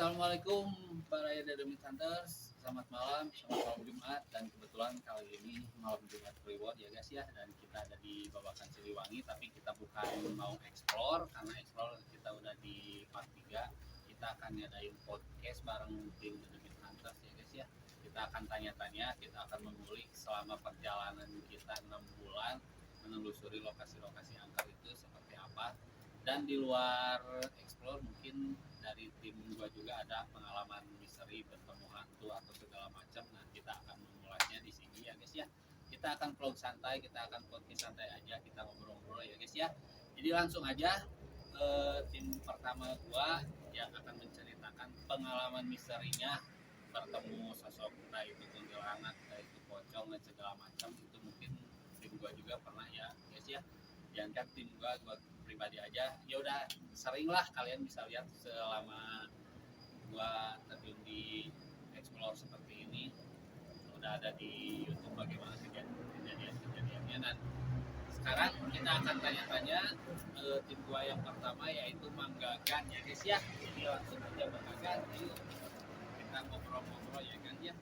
Assalamualaikum para Dedemit Hunters. Selamat malam, selamat malam Jumat. Dan kebetulan kali ini malam Jumat Reward ya guys ya. Dan kita ada di Babakan Siliwangi. Tapi kita bukan mau explore, karena explore kita udah di part 3. Kita akan ngadain podcast bareng tim Dedemit Hunters ya guys ya. Kita akan tanya-tanya, kita akan mengulik selama perjalanan kita 6 bulan menelusuri lokasi-lokasi angker itu seperti apa. Dan di luar explore mungkin dari tim gua juga ada pengalaman misteri bertemu hantu atau segala macam. Nah, kita akan mengulasnya di sini ya guys ya. Kita akan vlog santai, kita akan podcast santai aja, kita ngobrol-ngobrol ya guys ya. Jadi langsung aja tim pertama gua yang akan menceritakan pengalaman misterinya bertemu sosok entah itu kuntilanak, entah itu pocong dan segala macam. Itu mungkin tim gua juga pernah ya guys ya. Jangan kan tim gua pribadi aja, ya udah sering lah kalian bisa lihat selama gua terjun di explore seperti ini, udah ada di YouTube bagaimana kejadian-kejadiannya. Dan sekarang kita akan tanya-tanya tim gua yang pertama yaitu Mang Gagan ya guys ya. Jadi langsung aja Mang Gagan, yuk kita ngobrol-ngobrol ya kan ya.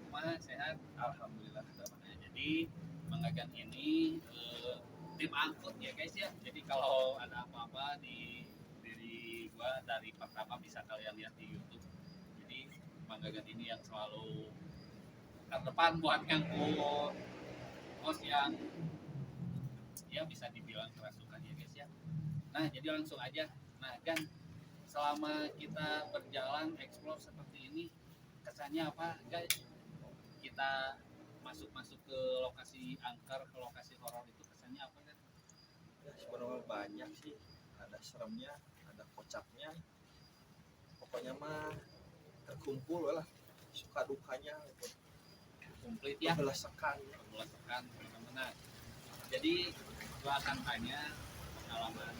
Kumaha sehat? Alhamdulillah. Nah, jadi Mang Gagan ini tim angkut ya guys ya. Jadi kalau ada apa-apa di diri gua dari pertama bisa kalian lihat di YouTube. Jadi Mang Gagan ini yang selalu terdepan buat ngangkut host yang ya bisa dibilang kerasukan ya guys ya. Nah, jadi langsung aja. Nah, kan selama kita berjalan explore seperti ini kesannya apa guys? Kita masuk ke lokasi angker, ke lokasi horor itu kesannya apa kan? Ya sebenarnya banyak sih, ada seremnya, ada kocaknya, pokoknya mah terkumpul lah suka dukanya gitu. Komplit ya, Belasakan benar-benar. Jadi gua akan tanya pengalaman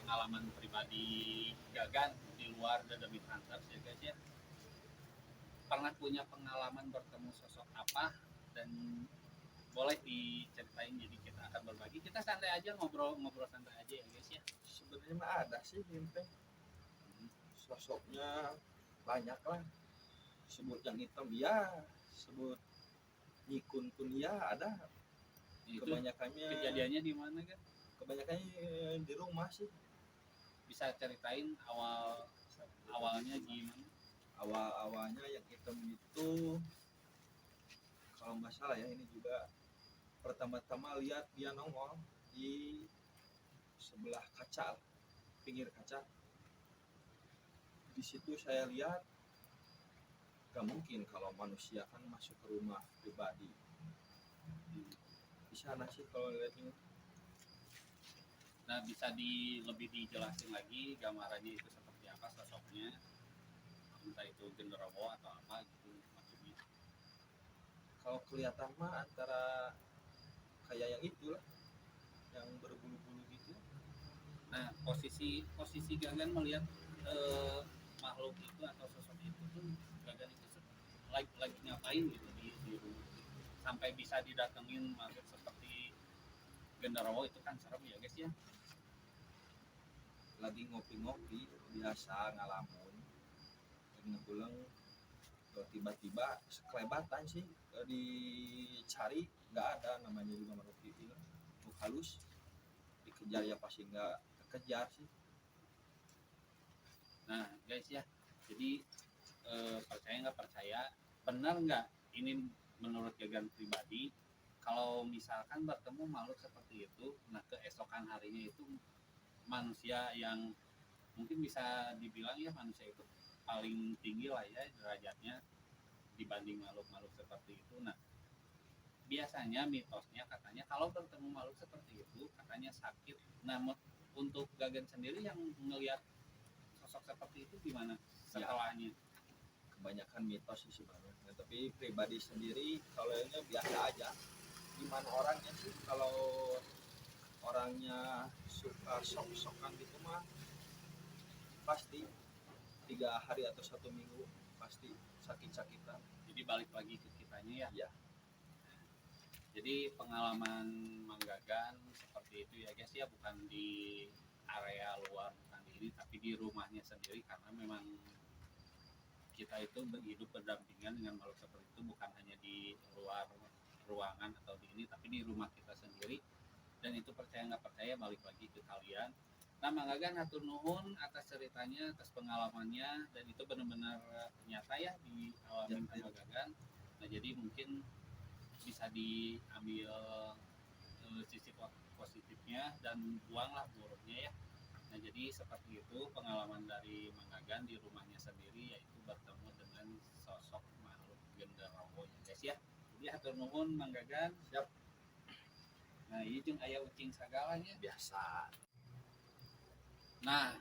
pengalaman pribadi Gagan di luar Dedemit Hunters ya guys ya. Pernah punya pengalaman bertemu sosok apa, dan boleh diceritain. Jadi kita akan berbagi, kita santai aja, ngobrol santai aja ya guys ya. sebenarnya mah ada sih mimpi sosoknya banyak lah, sebut yang hitam ya, sebut nyikun pun ya ada. Itu Kebanyakannya kejadiannya di mana kan? kebanyakannya di rumah sih. Bisa ceritain awalnya gimana? Awalnya yang hitam itu kalau nggak salah ya, ini juga pertama-tama lihat dia nongol di sebelah kaca, pinggir kaca. Di situ saya lihat gak mungkin kalau manusia kan masuk ke rumah pribadi. Di sana sih kalau lihat ini. Nah, bisa lebih dijelasin lagi gambarannya itu seperti apa sosoknya, entah itu genderuwo atau apa gitu maksudnya. Kalau kelihatan mah antara kayak yang itulah, yang berbulu-bulu gitu. Nah, posisi Gagan melihat makhluk itu atau sosok itu tuh, Gagan itu lagi ngapain gitu di rumah sampai bisa didatengin makhluk seperti genderuwo. Itu kan serem ya guys ya. Lagi ngopi-ngopi biasa ngalamun, lagi ngepulang tiba-tiba sekelebatan sih, dicari nggak ada, namanya juga makhluk halus, dikejar ya pasti nggak kekejar sih. Nah guys ya, jadi percaya nggak percaya, benar nggak ini menurut Gagan pribadi, kalau misalkan bertemu makhluk seperti itu, nah keesokan harinya itu manusia yang mungkin bisa dibilang ya manusia itu paling tinggi lah ya derajatnya dibanding makhluk-makhluk seperti itu. Nah, biasanya mitosnya katanya kalau bertemu makhluk seperti itu katanya sakit. Nah, untuk Gagan sendiri yang melihat sosok seperti itu gimana setelahnya? Kebanyakan mitos sih sebenarnya, tapi pribadi sendiri kalau ini biasa aja. Gimana orangnya sih, kalau orangnya suka sok-sokan gitu mah pasti 3 hari atau 1 minggu pasti sakit-sakitan. Jadi balik lagi ke kitanya ya. Ya. Jadi pengalaman Mang Gagan seperti itu ya guys ya, bukan di area luar bukan di ini tapi di rumahnya sendiri, karena memang kita itu hidup berdampingan dengan makhluk seperti itu, bukan hanya di luar ruangan atau di ini, tapi di rumah kita sendiri. Dan itu percaya nggak percaya balik lagi ke kalian. Nah, Mang Gagan hatur nuhun atas ceritanya, atas pengalamannya, dan itu benar-benar nyata ya dialami sama Gagan. Nah, jadi mungkin bisa diambil sisi positifnya dan buanglah buruknya ya. Nah, jadi seperti itu pengalaman dari Mang Gagan di rumahnya sendiri, yaitu bertemu dengan sosok makhluk genderuwo ya guys ya. Jadi hatur nuhun Mang Gagan. Siap. Nah, ini jeung aya ucing sagalanya. Biasa. Nah,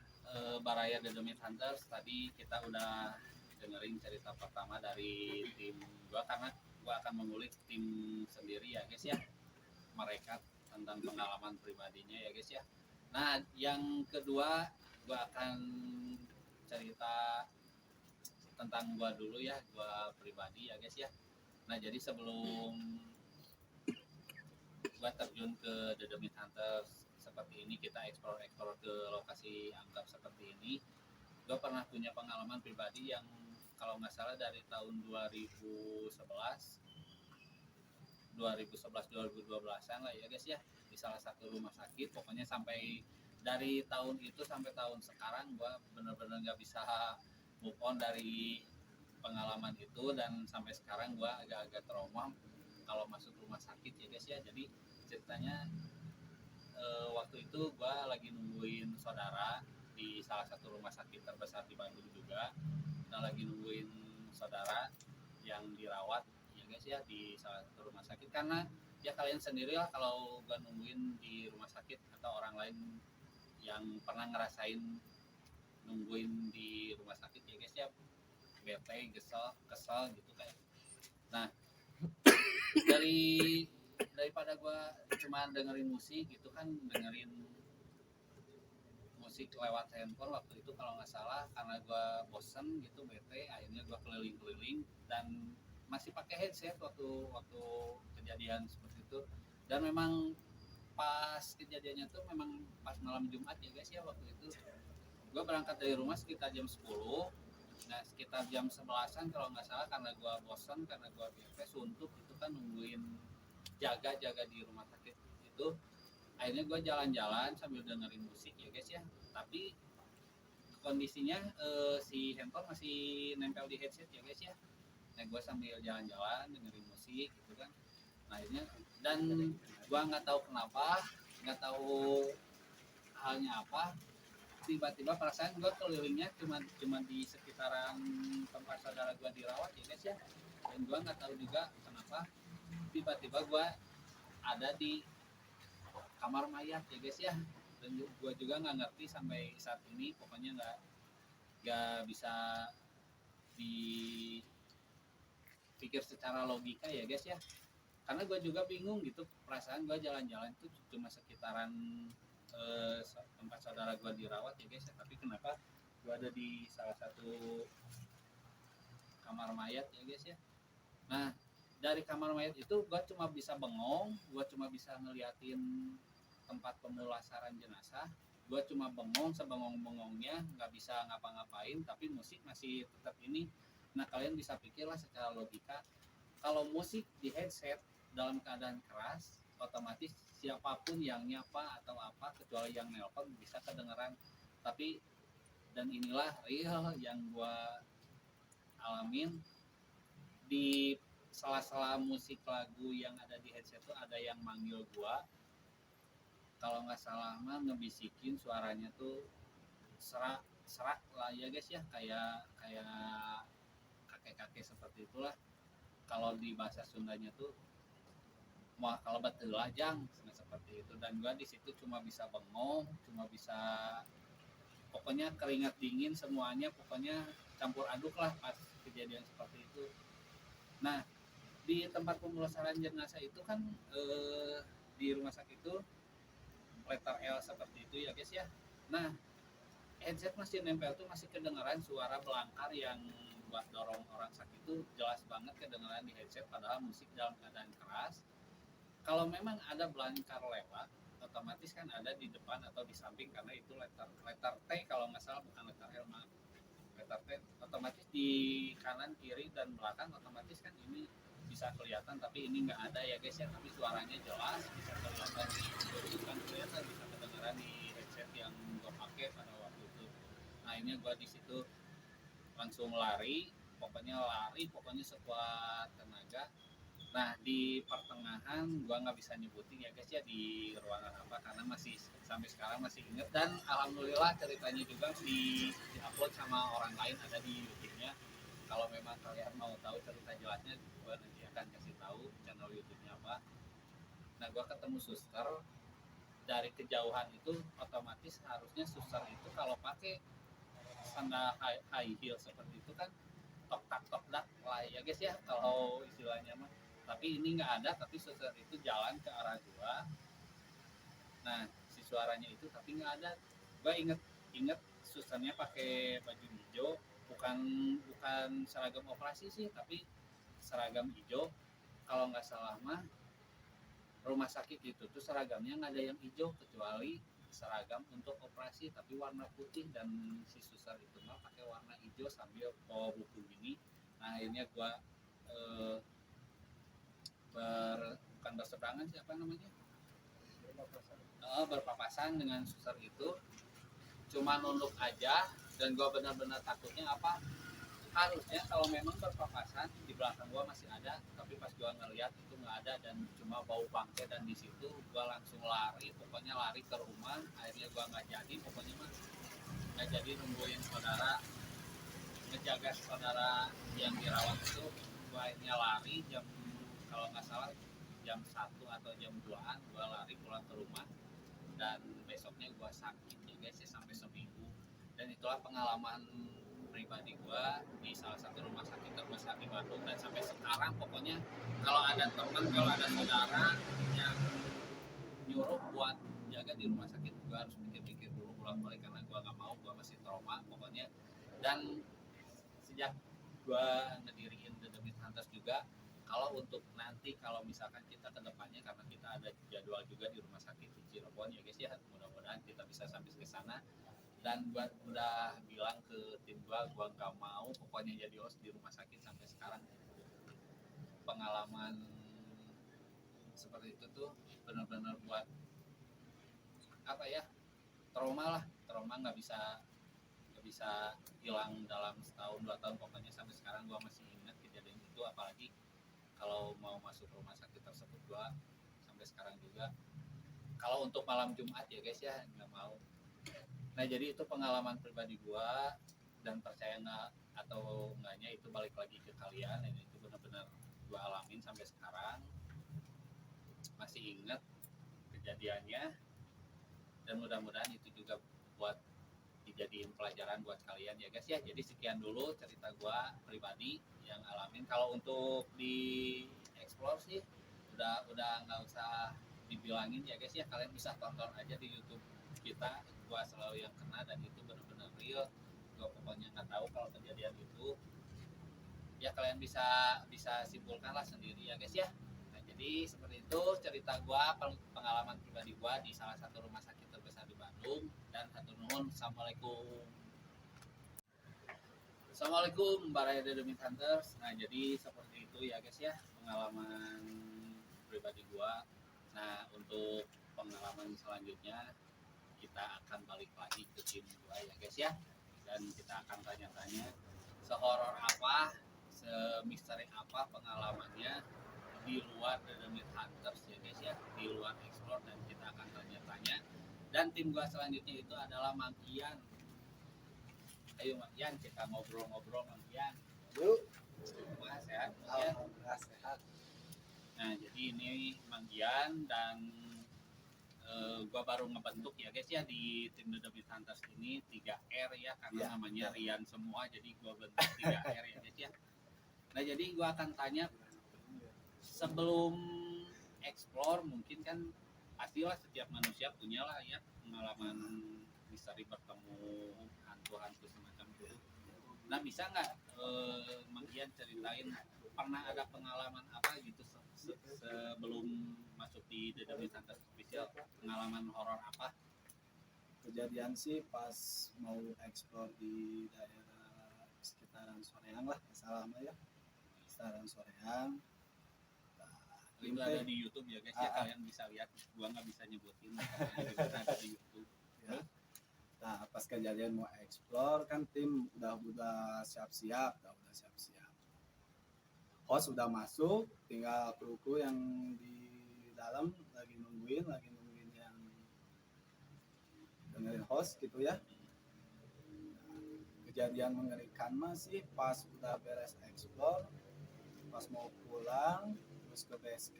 Baraya The Demit Hunters tadi kita udah dengerin cerita pertama dari tim gua, karena gua akan mengulik tim sendiri ya guys ya. Mereka tentang pengalaman pribadinya ya guys ya. Nah, yang kedua gua akan cerita tentang gua dulu ya, gua pribadi ya guys ya. Nah, jadi sebelum gua terjun ke The Demit Hunters seperti ini, kita eksplor ke lokasi angkap seperti ini, gua pernah punya pengalaman pribadi yang kalau nggak salah dari tahun 2012-an lah ya guys ya, di salah satu rumah sakit. Pokoknya sampai dari tahun itu sampai tahun sekarang gua bener-bener nggak bisa move on dari pengalaman itu, dan sampai sekarang gua agak-agak trauma kalau masuk rumah sakit ya guys ya. Jadi ceritanya waktu itu gua lagi nungguin saudara di salah satu rumah sakit terbesar di Bandung juga. Nah, lagi nungguin saudara yang dirawat ya guys ya di salah satu rumah sakit, karena ya kalian sendirilah kalau gua nungguin di rumah sakit atau orang lain yang pernah ngerasain nungguin di rumah sakit ya guys ya, bete, kesel gitu kayak. Nah, daripada gue cuma dengerin musik gitu kan, dengerin musik lewat handphone waktu itu kalau nggak salah, karena gue bosen gitu, bete, akhirnya gue keliling-keliling dan masih pakai headset waktu kejadian seperti itu. Dan memang pas kejadiannya tuh memang pas malam Jumat ya guys ya. Waktu itu gue berangkat dari rumah sekitar jam 10. Nah, sekitar jam 11-an kalau nggak salah, karena gue bosan, karena gue bete, suntuk itu kan, nungguin jaga di rumah sakit itu. Akhirnya gue jalan-jalan sambil dengerin musik ya guys ya, tapi kondisinya si handphone masih nempel di headset ya guys ya. Nah, gue sambil jalan-jalan dengerin musik gitu kan. Nah, akhirnya, dan gue nggak tahu kenapa, nggak tahu halnya apa, tiba-tiba perasaan gue kelilingnya cuma di sekitaran tempat saudara gue dirawat ya guys ya. Dan gue nggak tahu juga kenapa tiba-tiba gue ada di kamar mayat ya guys ya. Dan gue juga nggak ngerti sampai saat ini, pokoknya nggak bisa dipikir secara logika ya guys ya, karena gue juga bingung gitu. Perasaan gue jalan-jalan itu cuma sekitaran tempat saudara gue dirawat ya guys ya, tapi kenapa gue ada di salah satu kamar mayat ya guys ya. Nah, dari kamar mayat itu gue cuma bisa bengong, gue cuma bisa ngeliatin tempat pemulasaran jenazah, gue cuma bengong sebengong-bengongnya, nggak bisa ngapa-ngapain, tapi musik masih tetap ini. Nah, kalian bisa pikirlah secara logika, kalau musik di headset dalam keadaan keras, otomatis siapapun yang nyapa atau apa, kecuali yang nelpon, bisa kedengeran. Tapi, dan inilah real yang gue alamin, di sela-sela musik lagu yang ada di headset itu ada yang manggil gue. Kalau nggak salah mah ngebisikin, suaranya tuh serak lah ya guys ya, kayak kakek-kakek seperti itulah. Kalau di bahasa Sundanya tuh mau kalau betul lajang seperti itu. Dan gua di situ cuma bisa bengong, cuma bisa, pokoknya keringat dingin semuanya, pokoknya campur aduk lah pas kejadian seperti itu. Nah, di tempat pemulasaran jenazah itu kan di rumah sakit itu letter L seperti itu ya guys ya. Nah, headset masih nempel tuh, masih kedengaran suara belangkar yang buat dorong orang sakit itu jelas banget kedengaran di headset, padahal musik dalam keadaan keras. Kalau memang ada belangkar lewat, otomatis kan ada di depan atau di samping karena itu letter T kalau nggak salah, bukan letter L, maaf. Letter T otomatis di kanan, kiri, dan belakang otomatis kan ini bisa kelihatan, tapi ini nggak ada ya guys ya, tapi suaranya jelas bisa kelihatan, bukan kelihatan, bisa kedengaran di headset yang gue pakai pada waktu itu. Nah ini gue di situ langsung lari pokoknya sekuat tenaga. Nah di pertengahan gua nggak bisa nyebutin ya guys ya di ruangan apa, karena masih sampai sekarang masih inget, dan alhamdulillah ceritanya juga di upload sama orang lain, ada di YouTube-nya. Kalau memang kalian mau tahu cerita jelasnya, gua nanti akan kasih tahu channel YouTube-nya apa. Nah gua ketemu suster dari kejauhan itu, otomatis harusnya suster itu kalau pakai sandal high heel seperti itu kan tok tak lah ya guys ya kalau istilahnya mah. Tapi ini nggak ada, tapi suster itu jalan ke arah gua. Nah si suaranya itu tapi nggak ada. Gua inget susternya pakai baju hijau, bukan seragam operasi sih, tapi seragam hijau. Kalau nggak salah mah rumah sakit itu tuh seragamnya nggak ada yang hijau kecuali seragam untuk operasi, tapi warna putih, dan si suster itu mah pakai warna hijau sambil bawa buku gini. Nah akhirnya gua bukan berseberangan sih, apa namanya, berpapasan dengan suster itu, cuma nunduk aja. Dan gua benar-benar takutnya apa, harusnya kalau memang berpapasan di belakang gua masih ada, tapi pas gua ngeliat itu nggak ada dan cuma bau bangke. Dan di situ gua langsung lari, pokoknya lari ke rumah. Akhirnya gua nggak jadi, pokoknya mah nggak jadi nungguin saudara, ngejaga saudara yang dirawat itu. Gua akhirnya lari kalau nggak salah jam 1 atau jam 2-an gua lari pulang ke rumah. Dan besoknya gua sakit ya guys ya, sampai seminggu. Dan itulah pengalaman pribadi gua di salah satu rumah sakit terbesar di Bandung. Dan sampai sekarang pokoknya kalau ada teman, kalau ada saudara yang nyuruh buat jaga di rumah sakit, gua harus pikir-pikir dulu bolak-balik, karena gua nggak mau, gua masih trauma pokoknya. Dan sejak gua ngediriin The Demit Hunters juga, kalau untuk nanti kalau misalkan kita ke depannya, karena kita ada jadwal juga di rumah sakit di Cirebon ya guys ya, mudah-mudahan kita bisa sampai ke sana. Dan gua udah bilang ke tim gua nggak mau pokoknya jadi host di rumah sakit. Sampai sekarang pengalaman seperti itu tuh benar-benar buat apa ya, trauma nggak bisa hilang dalam setahun 2 tahun, pokoknya sampai sekarang gua masih ingat kejadian itu. Apalagi kalau mau masuk rumah sakit tersebut, gua sampai sekarang juga kalau untuk malam Jumat ya guys ya nggak mau. Nah jadi itu pengalaman pribadi gua, dan percaya nggak atau enggaknya itu balik lagi ke kalian. Dan itu benar-benar gua alamin sampai sekarang, masih ingat kejadiannya. Dan mudah-mudahan itu juga buat dijadiin pelajaran buat kalian ya guys ya. Jadi sekian dulu cerita gua pribadi yang alamin. Kalau untuk di explore sih udah nggak usah dibilangin ya guys ya, kalian bisa tonton aja di YouTube kita. Gua selalu yang kena, dan itu benar-benar real. Gua pokoknya nggak tahu kalau kejadian itu, ya kalian bisa simpulkan lah sendiri ya guys ya. Nah jadi seperti itu cerita gua, pengalaman pribadi gua di salah satu rumah sakit terbesar di Bandung. Dan hatur nuhun. Assalamualaikum baraya The Demit Hunters. Nah jadi seperti itu ya guys ya pengalaman pribadi gua. Nah untuk pengalaman selanjutnya kita akan balik lagi ke tim gua ya guys ya, dan kita akan tanya-tanya sehoror apa, semisteri apa pengalamannya di luar The Demit Hunters ya guys ya, di luar explore. Dan kita akan tanya-tanya. Dan tim gua selanjutnya itu adalah Mang Ian. Ayo Mang Ian, kita ngobrol-ngobrol Mang Ian. Yuk. Wah, sehat Mang Ian. Alhamdulillah sehat. Nah jadi ini Mang Ian, dan gua baru ngebentuk ya guys ya di tim The Demit Hunters ini 3R ya, karena Ya, namanya Rian semua, jadi gua bentuk 3R ya guys ya. Nah jadi gua akan tanya, sebelum explore mungkin kan pastilah setiap manusia punya lah ya pengalaman misteri bertemu hantu-hantu semacam itu. Nah bisa nggak Mang Ian ceritain pernah ada pengalaman apa gitu sebelum masuk di The Demi Santos Official, pengalaman horor apa? Kejadian sih pas mau explore di daerah sekitaran Soreang lah, selama ya sekitaran Soreang. Itu ada di YouTube ya guys ya, kalian bisa lihat. Gua nggak bisa nyebutin, ada di YouTube. Ya. Nah pas kejadian mau explore kan tim udah siap-siap, udah siap-siap. Host udah masuk, tinggal kru yang di dalam lagi nungguin yang dengerin host gitu ya. Kejadian mengerikan masih pas udah beres explore, pas mau pulang terus ke base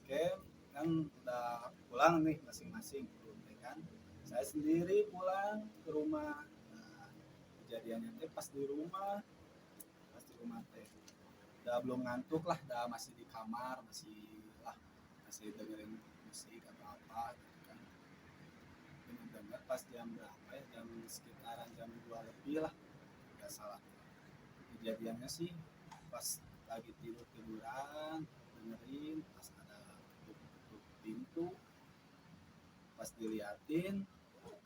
camp kan udah pulang nih masing-masing kan. Saya sendiri pulang ke rumah. Nah, kejadiannya teh pas di rumah teh udah belum ngantuk lah, udah masih di kamar, masih dengerin musik atau apa gitu kan. Dengar pas jam berapa ya, jam sekitaran jam 2 lebih lah, nggak salah. Kejadiannya sih pas lagi tiduran dengerin, pas ada ketuk pintu, pas diliatin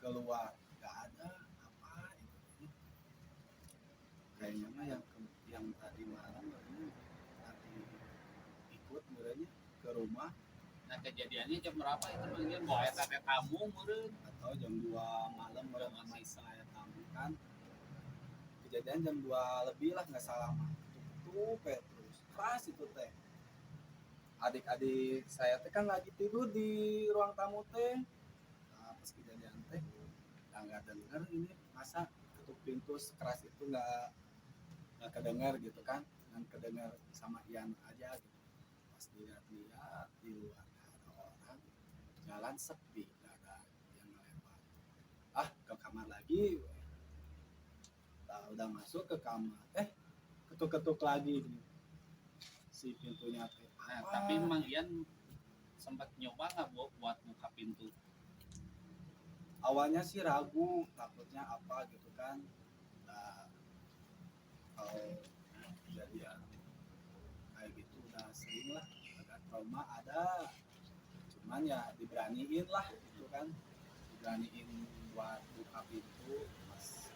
keluar nggak ada apa itu. Kayaknya mah yang tadi malam tadi ikut merenya ke rumah. Nah kejadiannya jam berapa itu mungkin bawa sampai tamu meureun Atau jam 2 malam masih saya tamu kan. Kejadian jam 2 lebih lah nggak salah mah. Tuh terus keras itu teh. Adik-adik saya teh kan lagi tidur di ruang tamu teh. Nah, pas kejadian teh nggak dengar ini masa ketuk pintu sekeras itu nggak kedengar gitu kan, dan kedengar sama Ian aja gitu. Pas dilihat di luar nggak ada orang, jalan sepi, nggak ada yang lewat. Ke kamar lagi, udah masuk ke kamar, ketuk-ketuk lagi si pintunya teh. Nah, tapi Mang Ian sempat nyoba nggak buat buka pintu? Awalnya sih ragu, takutnya apa gitu kan. Nah, kalau kejadian kayak gitu udah sering lah, ada trauma ada, cuman ya diberaniin lah gitu kan, diberaniin buat buka pintu. Pas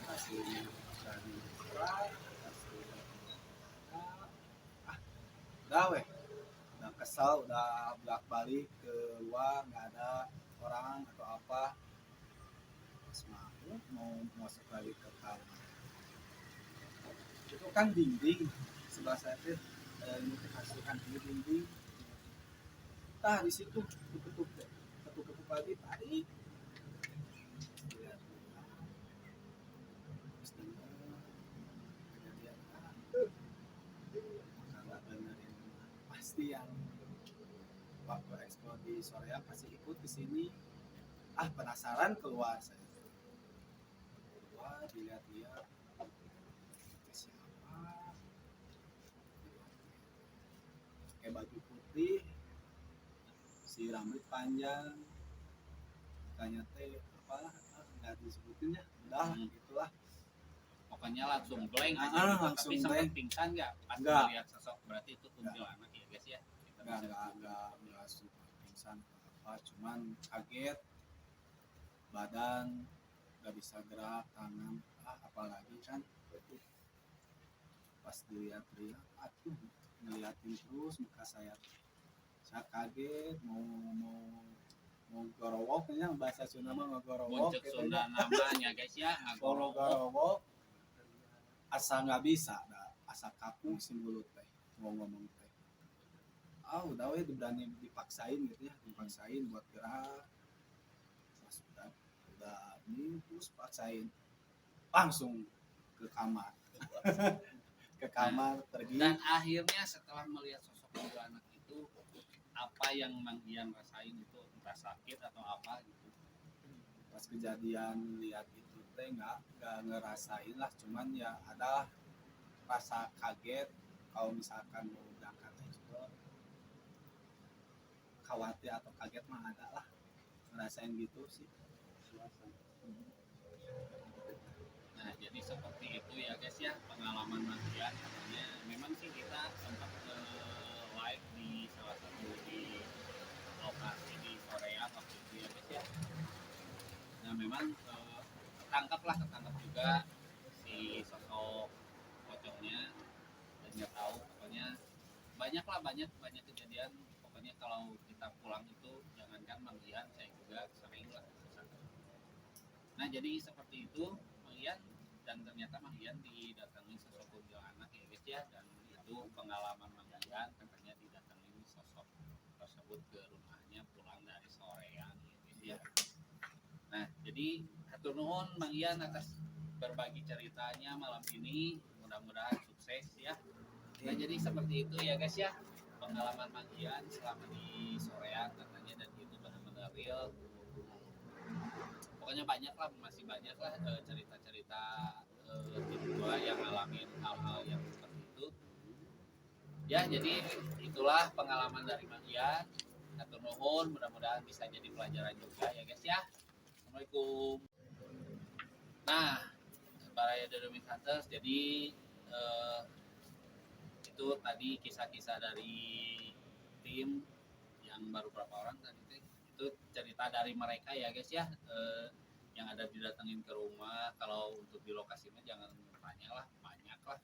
hasilnya berani buka, hasilnya udah udah kesal, udah bolak balik keluar nggak ada orang atau apa. Pas mau masuk lagi ke kamar, itu kan dinding sebelah saya tuh ini kasur kan ini dinding. Di situ ketuk lagi tadi. Terus kejadian kalau benerin pasti yang waktu ekspor di Soreang pasti ikut ke sini. Penasaran keluar saya. Keluar dilihat-lihat siapa pakai baju putih, si rambut panjang, tanya teh apa nggak disebutin ya, udah gitulah. Pokoknya langsung blank aja gitu. Langsung Tapi sempat blank. pingsan nggak pas Nggak. melihat sosok? Berarti itu kuntilanak ya guys ya. Kita nggak super pingsan atau apa, cuman kaget, badan nggak bisa gerak, tangan apalagi kan. Pas dilihat-lihat ngeliatin terus muka saya kaget, mau gorowoknya, bahasa Sunda mah ngogorowok Boncek gitu Sunda ya. namanya guys ya, ngagorowok. Gorowok asa nggak bisa, asa kaku si mulut teh mau ngomong teh. Udah berani dipaksain gitu ya, dipaksain buat gerak. Pas udah ini terus paksain langsung ke kamar. Ke kamar pergi. Dan akhirnya setelah melihat sosok kuntilanak itu, apa yang Mang Ian rasain itu, entah sakit atau apa gitu? Pas kejadian lihat itu teh nggak ngerasain lah, cuman ya ada rasa kaget. Kalau misalkan mau berangkat ekspor, khawatir atau kaget mah ada lah, ngerasain gitu sih. Nah Nah, jadi seperti itu ya guys ya pengalaman Magian. Katanya memang sih kita sempat live di salah satu di lokasi di Korea waktu itu ya guys ya. Nah memang ketangkap juga si sosok pocongnya, dan nggak tahu pokoknya banyak banyak kejadian. Pokoknya kalau kita pulang itu jangankan Magian, saya juga sering lah kesana. Nah jadi seperti itu Magian, dan ternyata Magian didatangi sosok kuntilanak ya guys ya, dan itu pengalaman Magian katanya didatangi sosok tersebut ke rumahnya pulang dari sorean ya guys ya. Nah jadi hatur nuhun Magian atas berbagi ceritanya malam ini, mudah-mudahan sukses ya. Nah jadi seperti itu ya guys ya pengalaman Magian selama di sorean katanya, dan itu benar-benar real. Pokoknya banyak lah, masih banyak lah cerita-cerita tim gua yang ngalamin hal-hal yang seperti itu ya. Jadi itulah pengalaman dari Magian. Atur nuhun, mudah-mudahan bisa jadi pelajaran juga ya guys ya. Assalamualaikum. Nah para Demi Hunters, jadi eh, itu tadi kisah-kisah dari tim yang baru berapa orang tadi itu cerita dari mereka ya guys ya, yang ada didatengin ke rumah. Kalau untuk di lokasi mah jangan tanya lah, banyak lah.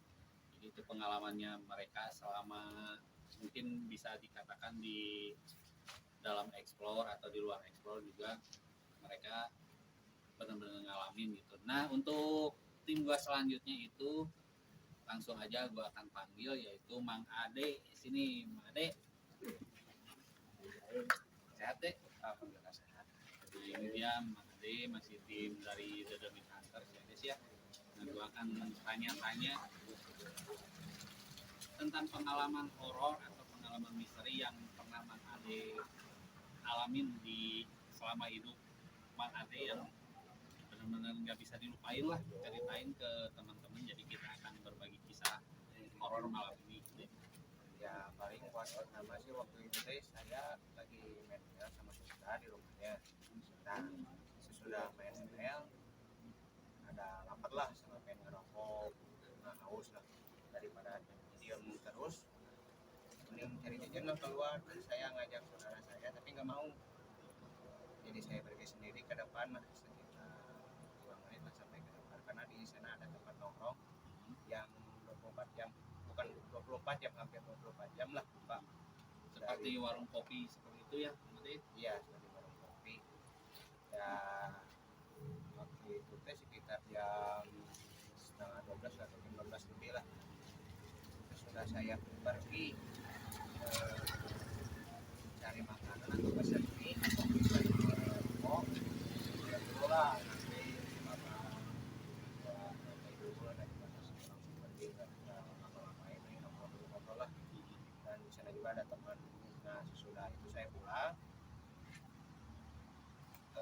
Jadi itu pengalamannya mereka selama mungkin bisa dikatakan di dalam explore atau di luar explore juga mereka benar-benar ngalamin gitu. Nah untuk tim gua selanjutnya itu langsung aja gua akan panggil, yaitu Mang Ade. Sini Mang Ade, sehat deh? Alhamdulillah sehat. Nah ini dia Mang Ade, masih tim dari The Demi Hunters ya guys ya. Nah gua akan tanya-tanya tentang pengalaman horor atau pengalaman misteri yang pernah Mang Ade alamin di selama hidup Mang Ade, yang benar-benar nggak bisa dilupain lah, ceritain ke teman-teman. Jadi kita akan berbagi kisah horor malam ini. Ya paling buat pertama sih waktu itu deh saya lagi main ML sama sesudah di rumahnya. Nah sesudah main ML ada lapar lah sama pengen ngerokok, nah haus lah, daripada diam terus mending cari jajan lah keluar. Dan saya ngajak saudara saya tapi nggak mau, jadi saya pergi sendiri ke depan lah sekitar 2 menit lah sampai ke depan, karena di sana ada tempat nongkrong yang 24 jam, bukan 24 jam, hampir 24 jam lah Pak. Seperti warung kopi seperti itu ya nanti. Iya seperti warung kopi ya. Waktu itu teh sekitar jam setengah 12 atau jam 12 lebih lah. Terus sudah saya pergi cari makanan atau pesan mie atau pesan rokok ya dulu lah, nanti bapak nanti dulu lah daripada langsung pergi nggak ngapa-ngapain, ini ngobrol lah. Dan di sana juga ada teman. Nah sesudah itu saya pulang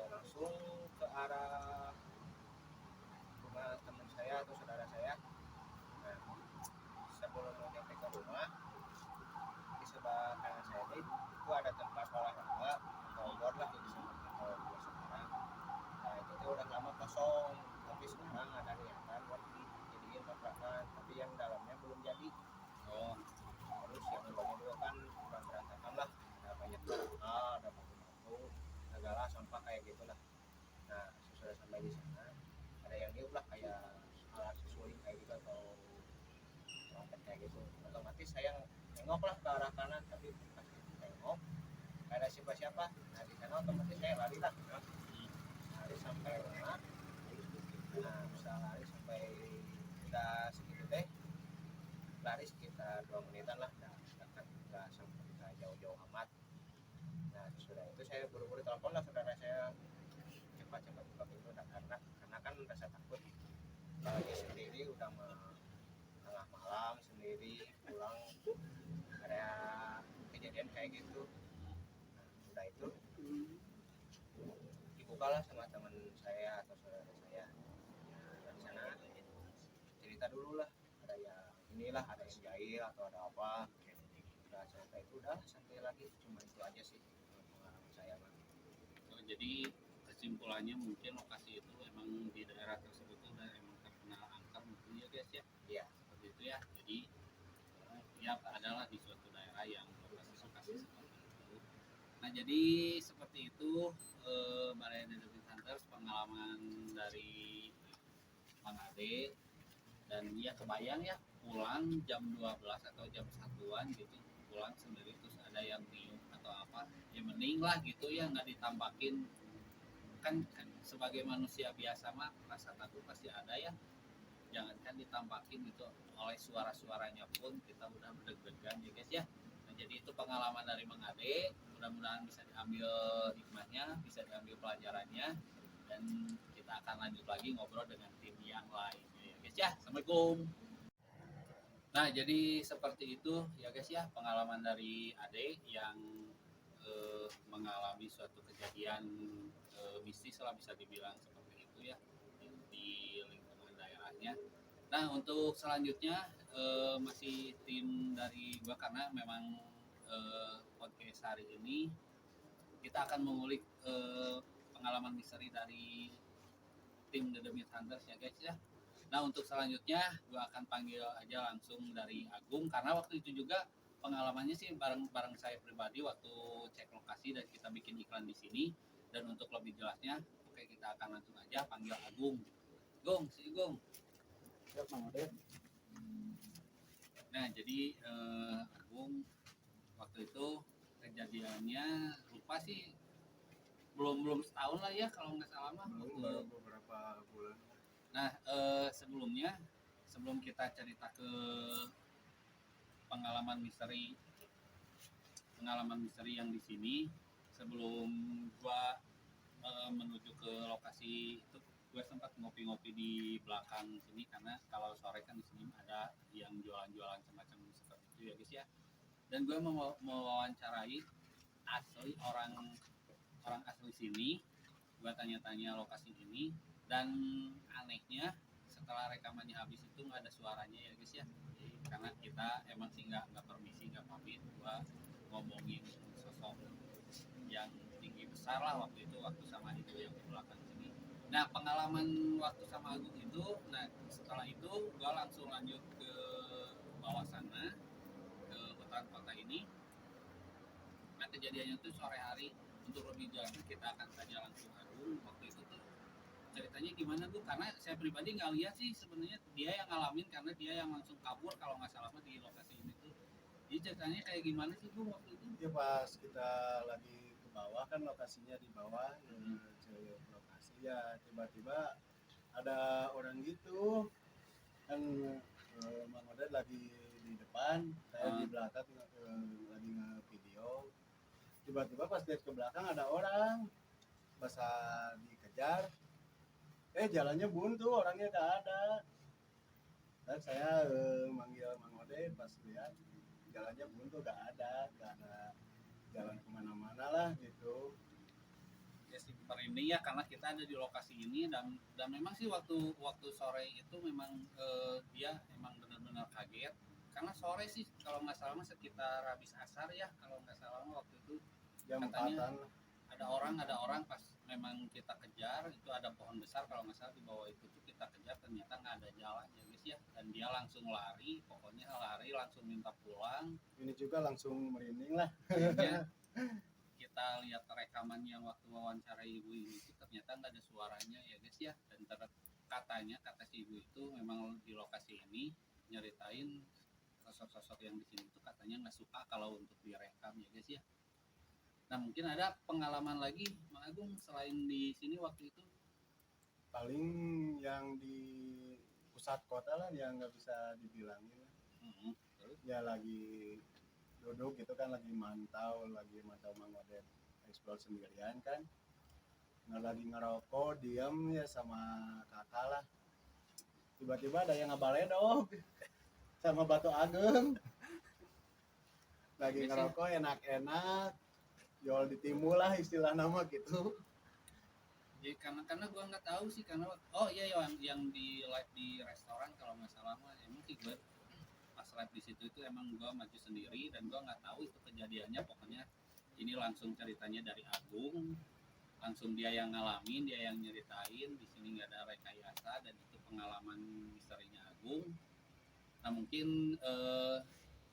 langsung ke arah rumah teman saya atau saudara saya. Nah sebelum nyampe ke rumah, di sebelah kanan saya itu ada tempat olahraga atau outdoor lah yang disebutnya kalau dua sekarang. Nah itu tuh udah lama kosong, tapi sekarang ada niatan buat dijadiin kontrakan, tapi yang dalamnya belum jadi. Oh Terus yang luarnya juga kan udah berantakan lah, ada banyak barang, ada batu-batu, segala sampah kayak gitulah. Nah sesudah sampai di sana ada yang niup lah kayak alat susuling kayak gitu atau trompet kayak gitu. Otomatis saya nengok lah ke arah kanan, tapi pas nengok nggak ada siapa-siapa. Nah di sana otomatis saya lari lah, lari sampai rumah. Nah bisa lari sampai udah segitu deh, lari sekitar 2 menitan lah, nggak sampai nggak jauh-jauh amat. Nah sesudah itu saya buru-buru telepon lah saudara saya, cepat-cepat buka pintu. Karena kan rasa takut lagi sendiri, udah tengah malam sendiri pulang ada kejadian kayak gitu. Nah udah itu dibukalah sama teman saya atau saudara saya. Nah dari sana cerita dulu lah, ada yang inilah, ada yang jahil atau ada apa. Udah cerita itu udah santai lagi, cuma itu aja sih pengalaman saya mah. jadi kesimpulannya mungkin lokasi itu emang di daerah tersebut udah emang terkena guys ya. Iya. Seperti itu ya. Jadi ya adalah di suatu daerah yang lokasi-lokasi seperti itu. Nah jadi seperti itu Balai Dedemit Hunters pengalaman dari Bang Ade, dan ya kebayang ya pulang jam 12 atau jam 1-an gitu, pulang sendiri terus ada yang niup atau apa, ya mending lah gitu ya nggak ditampakin. Kan sebagai manusia biasa mah rasa takut pasti ada ya, jangankan ditampakin gitu, oleh suara-suaranya pun kita udah berdeg-degan ya guys ya. Nah jadi itu pengalaman dari Mang Ade, mudah-mudahan bisa diambil hikmahnya, bisa diambil pelajarannya, dan kita akan lanjut lagi ngobrol dengan tim yang lainnya ya guys ya. Assalamualaikum. Nah jadi seperti itu ya guys ya, pengalaman dari Ade yang mengalami suatu kejadian mistis lah bisa dibilang seperti itu ya, di lingkungan daerahnya. Nah untuk selanjutnya masih tim dari gua, karena memang podcast hari ini kita akan mengulik pengalaman misteri dari tim The Demit Hunters ya guys ya. Nah untuk selanjutnya gua akan panggil aja langsung dari Agung, karena waktu itu juga pengalamannya sih bareng saya pribadi waktu cek lokasi dan kita bikin iklan di sini. Dan untuk lebih jelasnya, oke kita akan langsung aja panggil Agung. Gung, si Gung. Siap Mang Ade. Nah jadi Agung waktu itu kejadiannya lupa sih, belum setahun lah ya kalau nggak salah mah. Baru beberapa bulan. Nah sebelum kita cerita ke pengalaman misteri yang di sini, sebelum gua menuju ke lokasi itu, gue sempat ngopi-ngopi di belakang sini, karena kalau sore kan di sini ada yang jualan-jualan semacam seperti itu ya guys ya. Dan gue mau mewawancarai asli orang asli sini, gue tanya-tanya lokasi ini, dan anehnya setelah rekamannya habis itu nggak ada suaranya ya guys ya. Jadi, karena kita emang sih nggak permisi, nggak pamit, gue ngomongin sosok yang tinggi besar lah waktu itu, waktu sama itu yang di belakang sini. Nah pengalaman waktu sama Agung itu, nah setelah itu gue langsung lanjut ke bawah sana, ke hutan kota ini. Nah kejadiannya itu sore hari. Untuk lebih jelasnya kita akan tanya langsung Agung waktu itu tuh ceritanya gimana Bu, karena saya pribadi nggak lihat sih sebenarnya, dia yang ngalamin karena dia yang langsung kabur kalau nggak salah di lokasi ini tuh. Jadi ceritanya kayak gimana sih Bu waktu itu? Ya pas kita lagi ke bawah kan, lokasinya di bawah, ke lokasi ya tiba-tiba ada orang gitu kan, Mang Ade lagi di depan, saya di belakang lagi nge-video. Tiba-tiba pas lihat ke belakang ada orang, masa dikejar, jalannya buntu, orangnya gak ada. Dan saya manggil Mang Ade, pas lihat jalannya buntu, gak ada jalan kemana-mana lah gitu. Ya sih merinding ya, karena kita ada di lokasi ini, dan memang sih waktu sore itu memang dia emang benar-benar kaget, karena sore sih kalau nggak salah sekitar habis asar ya kalau nggak salah waktu itu. Jam Katanya 4-an. ada orang pas memang kita kejar itu, ada pohon besar kalau nggak salah di bawah itu tuh kita kejar, ternyata nggak ada jalan ya guys ya, dan dia langsung lari, pokoknya lari langsung minta pulang. Ini juga langsung merinding lah. Akhirnya kita lihat rekaman yang waktu wawancara ibu ini itu ternyata nggak ada suaranya ya guys ya, dan katanya kata si ibu itu memang di lokasi ini nyeritain sosok-sosok yang di sini itu katanya nggak suka kalau untuk direkam ya guys ya. Nah mungkin ada pengalaman lagi Mang Agung selain di sini waktu itu? Paling yang di pusat kota lah, yang nggak bisa dibilangin. Ya lagi duduk gitu kan, lagi mantau Mang Ade explore sendirian kan, lagi ngerokok diam ya sama kakak lah. Tiba-tiba ada yang ngebaledog sama Batu Ageng, lagi ngerokok enak-enak, jual di timu lah istilah nama gitu. Ya, karena gue nggak tahu sih, karena iya yang di live di restoran kalau nggak salah mah, emang sih gue pas live di situ itu emang gue maju sendiri, dan gue nggak tahu itu kejadiannya. Pokoknya ini langsung ceritanya dari Agung, langsung dia yang ngalamin, dia yang nyeritain. Di sini nggak ada rekayasa, dan itu pengalaman misterinya Agung. Agung. Nah mungkin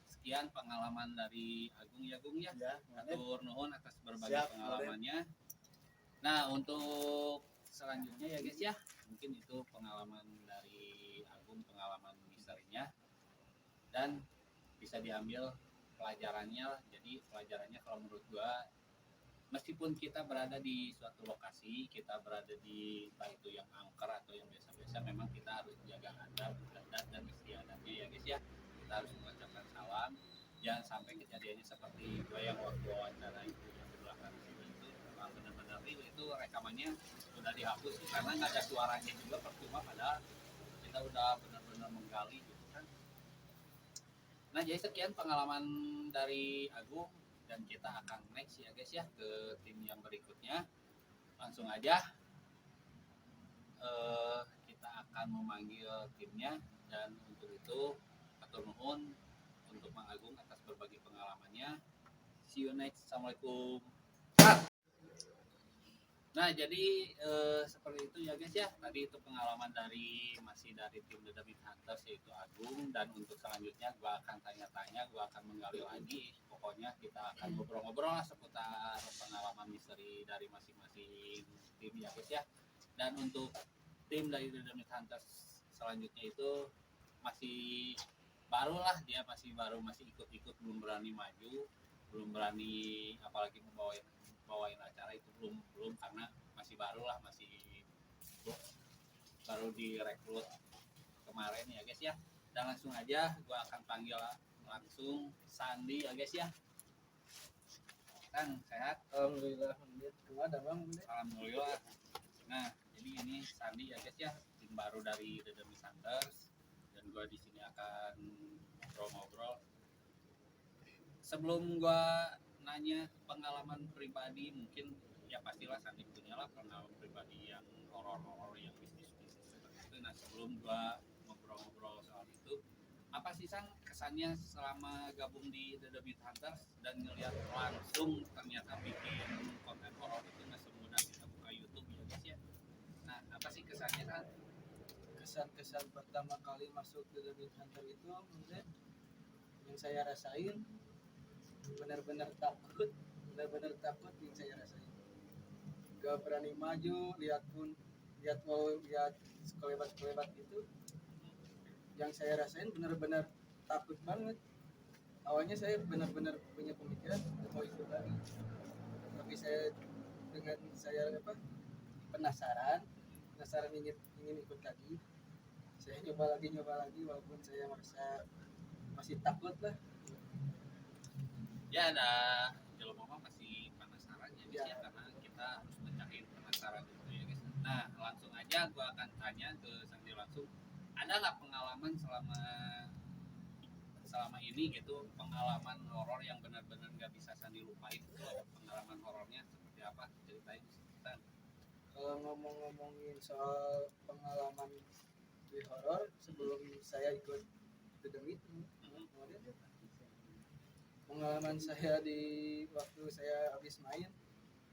sekian pengalaman dari Agung ya Gung ya. Ya, Atur nuhun atas berbagi Siap, pengalamannya. Nah untuk selanjutnya ya guys ya, mungkin itu pengalaman dari Agung, pengalaman misterinya, dan bisa diambil pelajarannya. Jadi pelajarannya kalau menurut gua, meskipun kita berada di suatu lokasi, kita berada di entah itu yang angker atau yang biasa-biasa, memang kita harus jaga adab dan istiadatnya ya guys ya. Kita harus mengucapkan salam, jangan sampai kejadiannya seperti gue yang waktu wawancara itu yang di belakang sini itu benar-benar real, itu rekamannya udah dihapus karena nggak ada suaranya juga, percuma, padahal kita udah benar-benar menggali gitu kan. Nah jadi sekian pengalaman dari Agung, dan kita akan next ya guys ya ke tim yang berikutnya. Langsung aja kita akan memanggil timnya, dan untuk itu atur nuhun untuk Mang Agung atas berbagi pengalamannya. See you next. Assalamualaikum. Nah jadi seperti itu ya guys ya, tadi itu pengalaman masih dari tim The Big Hunters yaitu Agung, dan untuk selanjutnya gua akan tanya-tanya, gua akan menggali lagi, pokoknya kita akan ngobrol-ngobrol lah seputar pengalaman misteri dari masing-masing tim ya guys ya. Dan untuk tim dari The Big Hunters selanjutnya itu masih baru lah, dia masih baru, masih ikut-ikut, belum berani maju, belum berani apalagi bawain acara itu, belum karena masih baru lah, masih baru direkrut kemarin ya guys ya. Dan langsung aja gua akan panggil langsung Sandi ya guys ya. Kang sehat? Alhamdulillah. Ada Bang. Alhamdulillah. Nah jadi ini Sandi ya guys ya, tim baru dari The Demi Hunters, dan gua di sini akan ngobrol-ngobrol. Sebelum gua nanya pengalaman pribadi, mungkin ya pastilah Sandi punya lah pengalaman pribadi yang horor-horor, yang bisnis-bisnis seperti itu. Nah sebelum gua ngobrol-ngobrol soal itu, apa sih Sang kesannya selama gabung di The Beat Hunters dan ngelihat langsung ternyata bikin konten horor itu nggak semudah kita buka YouTube ya guys ya. Nah apa sih kesannya Sang? Kesan-kesan pertama kali masuk ke The Beat Hunter itu mungkin yang saya rasain benar-benar takut yang saya rasain, gak berani maju, lihat sekelebat gitu. Yang saya rasain benar-benar takut banget. Awalnya saya benar-benar punya pemikiran mau ikut lagi, tapi saya penasaran ingin ikut lagi. Saya nyoba lagi walaupun saya merasa masih takut lah. Ya ada jelema mah masih penasaran ya guys ya, karena kita harus mencari penasaran itu ya guys. Nah langsung aja gua akan tanya ke Sandi langsung, ada nggak pengalaman selama ini gitu, pengalaman horor yang benar-benar nggak bisa Sandi lupain? Pengalaman horornya seperti apa, ceritain San. Kalau ngomongin soal pengalaman di horor sebelum saya ikut The Demit, pengalaman saya di waktu saya habis main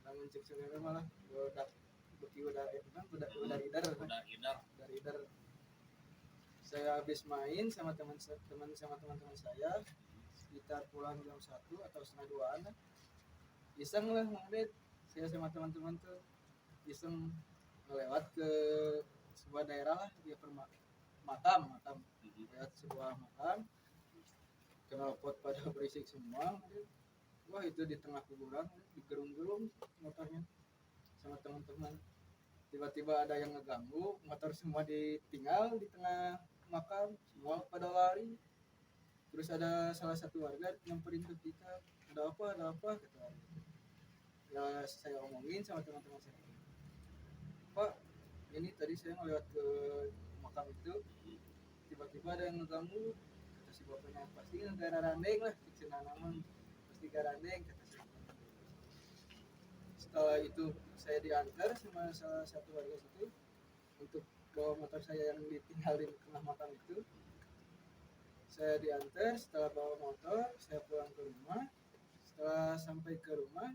bangun cek malah udah idar. Saya habis main sama teman-teman saya sekitar pulang jam 1 atau setengah 2-an lah. Iseng lah ngeliat, saya sama teman-teman tuh iseng ngelewat ke sebuah daerah lah, dia makam lewat sebuah makam, knalpot pada berisik semua. Wah itu di tengah kuburan, digerung-gerung motornya sama teman-teman. Tiba-tiba ada yang ngeganggu, motor semua ditinggal di tengah makam, semua pada lari. Terus ada salah satu warga nyamperin ke kita, ada apa kata warga. Ya saya omongin sama teman-teman saya, Pak ini tadi saya ngelewat ke makam itu, tiba-tiba ada yang ngeganggu. Kata si bapaknya, pasti negara randeng lah, cina naman pasti garandeng kata saya. Setelah itu saya diantar sama salah satu warga situ untuk bawa motor saya yang ditinggal di tengah makam itu. Saya diantar, setelah bawa motor saya pulang ke rumah. Setelah sampai ke rumah,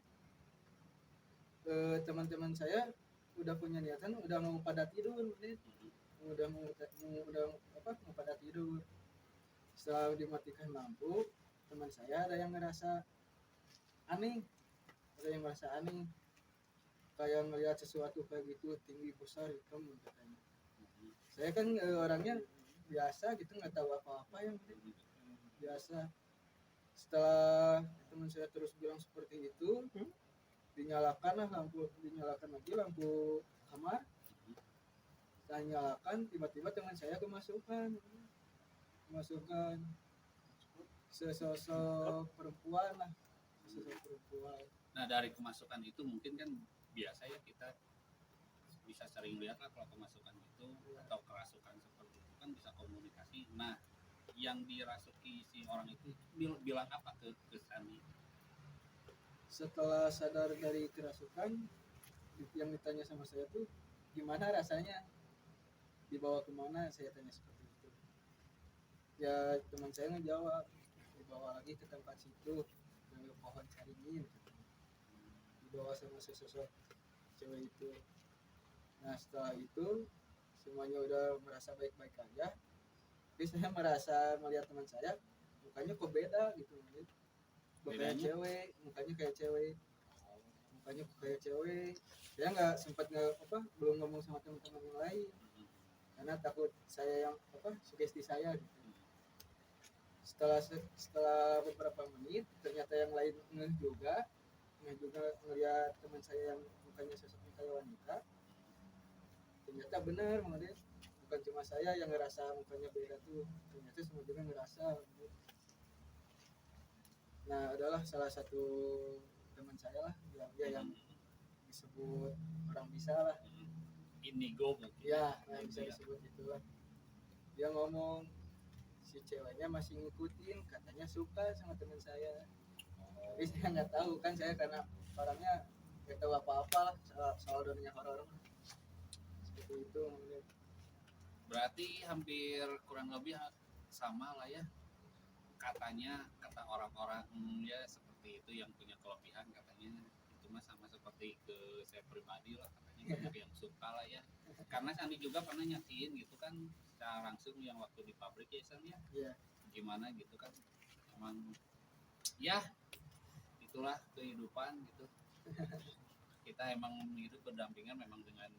teman-teman saya udah punya niatan, udah mau pada tidur, udah mau pada tidur. Setelah dimatikan lampu, teman saya ada yang ngerasa aneh, kayak ngelihat sesuatu kayak gitu tinggi besar hitam katanya. Saya kan orangnya biasa gitu, nggak tahu apa-apa yang biasa. Setelah teman saya terus bilang seperti itu, dinyalakan lagi lampu kamar. Saya nyalakan, tiba-tiba teman saya kemasukan sesosok perempuan lah, Nah dari kemasukan itu mungkin kan biasa ya kita bisa sering lihat lah kalau kemasukan itu atau kerasukan seperti itu kan bisa komunikasi. Nah yang dirasuki si orang itu bilang apa ke Sandi? Setelah sadar dari kerasukan, yang ditanya sama saya tuh gimana rasanya, dibawa kemana, saya tanya seperti itu. Ya teman saya ngejawab, dibawa lagi ke tempat situ, ke pohon caringin, dibawa sama sesosok cewek itu. Nah setelah itu semuanya udah merasa baik-baik aja, tapi saya merasa melihat teman saya mukanya kok beda gitu, kayak cewek, mukanya kayak cewek. Saya nggak sempat belum ngomong sama teman-teman yang lain karena takut saya yang sugesti saya gitu. Setelah beberapa menit ternyata yang lain ngeh juga ngelihat teman saya yang mukanya sosoknya kayak wanita. Ternyata benar mengenai bukan cuma saya yang ngerasa mukanya beda tuh, ternyata semua juga ngerasa. Nah adalah salah satu teman saya lah, dia yang disebut orang bisa lah, Indigo mungkin ya yang bisa disebut itulah. Dia ngomong si ceweknya masih ngikutin, katanya suka sama teman saya, tapi saya nggak tahu kan, saya karena orangnya nggak tahu apa-apa lah soal dunia horor seperti itu. berarti hampir kurang lebih sama lah ya, kata orang-orang ya seperti itu yang punya kelebihan katanya itu mah sama seperti ke saya pribadi lah, katanya banyak yang suka lah ya, karena Sandi juga pernah nyaksiin gitu kan secara langsung yang waktu di pabrik ya Sandi ya. Iya. Gimana gitu kan, emang ya itulah kehidupan gitu. Kita emang hidup berdampingan memang dengan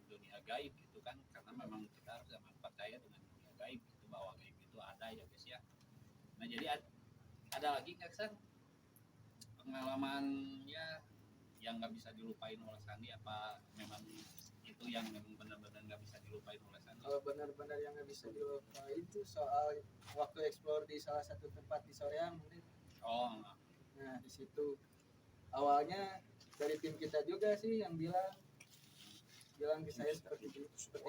dunia gaib gitu kan, karena memang kita harus memang percaya dengan dunia gaib gitu, bahwa gaib itu ada ya guys ya. Nah jadi ada lagi nggak San pengalamannya yang nggak bisa dilupain oleh Sandi, apa memang itu yang memang benar-benar nggak bisa dilupain oleh Sandi? Kalau benar-benar yang nggak bisa dilupain itu soal waktu explore di salah satu tempat di Soreang mungkin. Oh, Nah di situ awalnya dari tim kita juga sih yang bilang ke saya seperti ini, San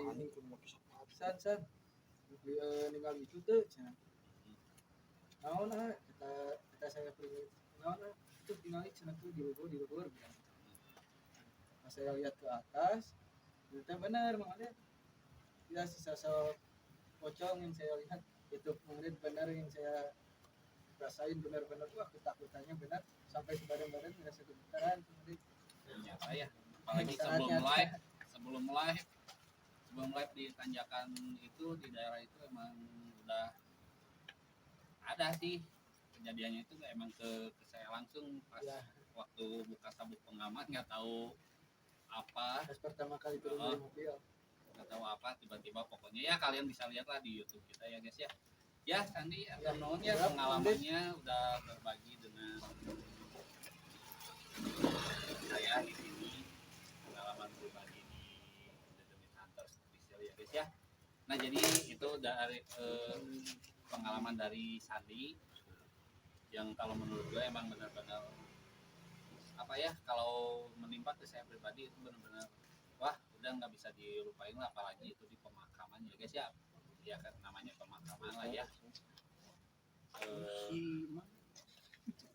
ninggal itu tuh naon lah, kita saya pergi naon lah itu tinggal di sana tuh di lubur bilang. Pas saya lihat ke atas ternyata benar makanya ya sesosok pocong yang saya lihat itu kemudian benar yang saya rasain, benar-benar wah ketakutannya benar sampai ke badan-badan merasa gemetaran kemudian. Ternyata ya, apalagi sebelum live di tanjakan itu di daerah itu emang udah ada sih kejadiannya itu, emang ke saya langsung pas Ya. Waktu buka sabuk pengaman nggak tahu apa, Pas pertama kali turun dari mobil nggak tahu apa tiba-tiba pokoknya ya kalian bisa lihat lah di YouTube kita ya guys ya. Ya Sandi ya pengalamannya udah berbagi dengan saya di sini, pengalaman pribadi di The Demit Hunters Official ya guys ya. Nah jadi itu dari pengalaman dari Sandi yang kalau menurut gue emang benar-benar apa ya, kalau menimpa ke saya pribadi itu benar-benar wah udah nggak bisa dilupain lah, apalagi itu di pemakaman ya guys ya. Ya kan namanya pemakaman lah ya.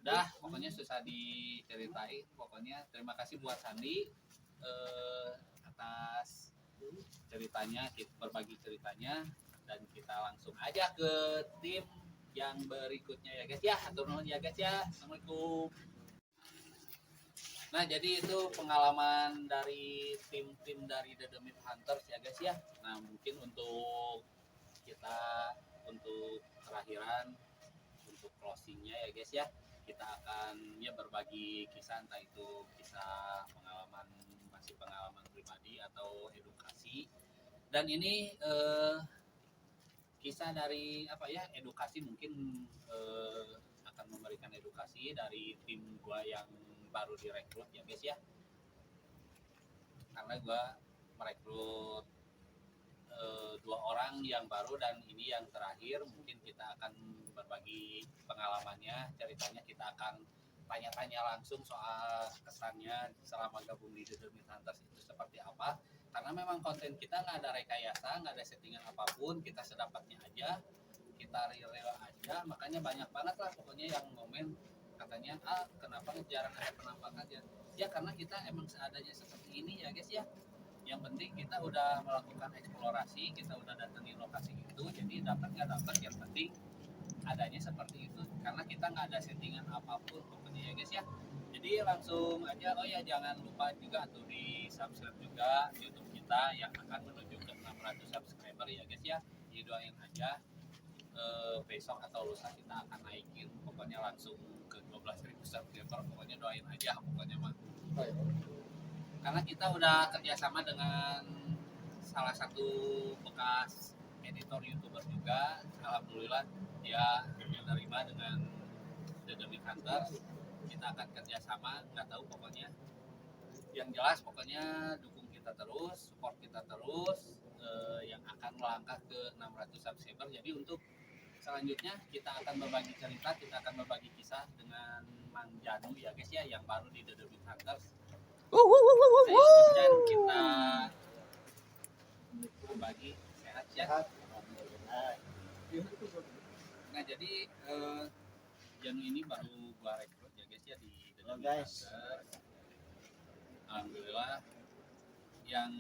Udah pokoknya susah diceritain. Pokoknya terima kasih buat Sandi atas ceritanya, berbagi ceritanya, dan kita langsung aja ke tim yang berikutnya ya guys ya. Atur nuhun ya guys ya. Assalamualaikum. Nah jadi itu pengalaman dari tim dari The Demit Hunters ya guys ya. Nah mungkin untuk kita untuk terakhiran, untuk closingnya ya guys ya, kita akan ya berbagi kisah, entah itu kisah pengalaman, masih pengalaman pribadi atau edukasi. Dan ini kisah dari apa ya, edukasi mungkin akan memberikan edukasi dari tim gua yang baru direkrut ya guys ya, karena gua merekrut 2 orang yang baru dan ini yang terakhir. Mungkin kita akan berbagi pengalamannya, ceritanya kita akan tanya-tanya langsung soal kesannya selama gabung di The Meat Hunters itu seperti apa, karena memang konten kita nggak ada rekayasa, nggak ada settingan apapun, kita sedapatnya aja, kita real aja. Makanya banyak banget lah pokoknya yang komen katanya, kenapa jarang ada penampakan ya, karena kita emang seadanya seperti ini ya guys ya. Yang penting kita udah melakukan eksplorasi, kita udah datengin lokasi itu, jadi dapat nggak dapat yang penting adanya seperti itu, karena kita nggak ada settingan apapun pokoknya ya guys ya. Jadi langsung aja, oh ya jangan lupa juga tuh di subscribe juga YouTube kita yang akan menuju ke 600 subscriber ya guys ya. Didoain aja, besok atau lusa kita akan naikin pokoknya langsung ke 12.000 subscriber, pokoknya doain aja pokoknya mah. Karena kita udah kerjasama dengan salah satu bekas editor YouTuber juga, alhamdulillah dia menerima dengan The Meat Hunters. Kita akan kerjasama, nggak tahu pokoknya, yang jelas pokoknya dukung kita terus, support kita terus, yang akan melangkah ke 600 subscriber. Jadi untuk selanjutnya kita akan berbagi cerita, kita akan berbagi kisah dengan Mang Janu ya guys ya, yang baru di The Meat Hunters. Dan kita berbagi sehat ya. Nah jadi Janu ini baru gua rekrut ya guys ya di The Meat Hunters. Alhamdulillah, yang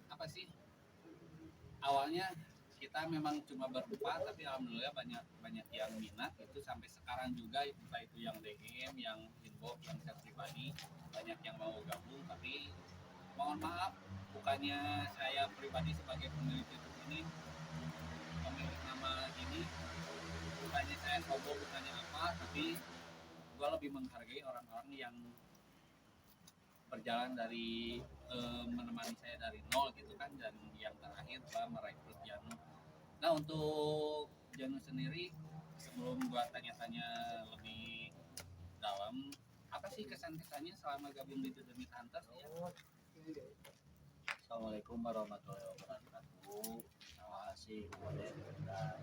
apa sih, awalnya kita memang cuma berempat, tapi alhamdulillah banyak yang minat itu sampai sekarang juga, entah itu yang DM, yang inbox, yang chat pribadi, banyak yang mau gabung. Tapi mohon maaf, bukannya saya pribadi sebagai pemilik YouTube ini, pemilik nama ini, bukannya saya sombong, bukannya apa, tapi gue lebih menghargai orang-orang yang berjalan dari menemani saya dari nol gitu kan, dan yang terakhir gua merekrut Janu. Nah untuk Janu sendiri, sebelum gua tanya-tanya lebih dalam, apa sih kesan-kesannya selama gabung di The Meat Hunters ya? Assalamualaikum warahmatullahi wabarakatuh. Terima kasih kepada dan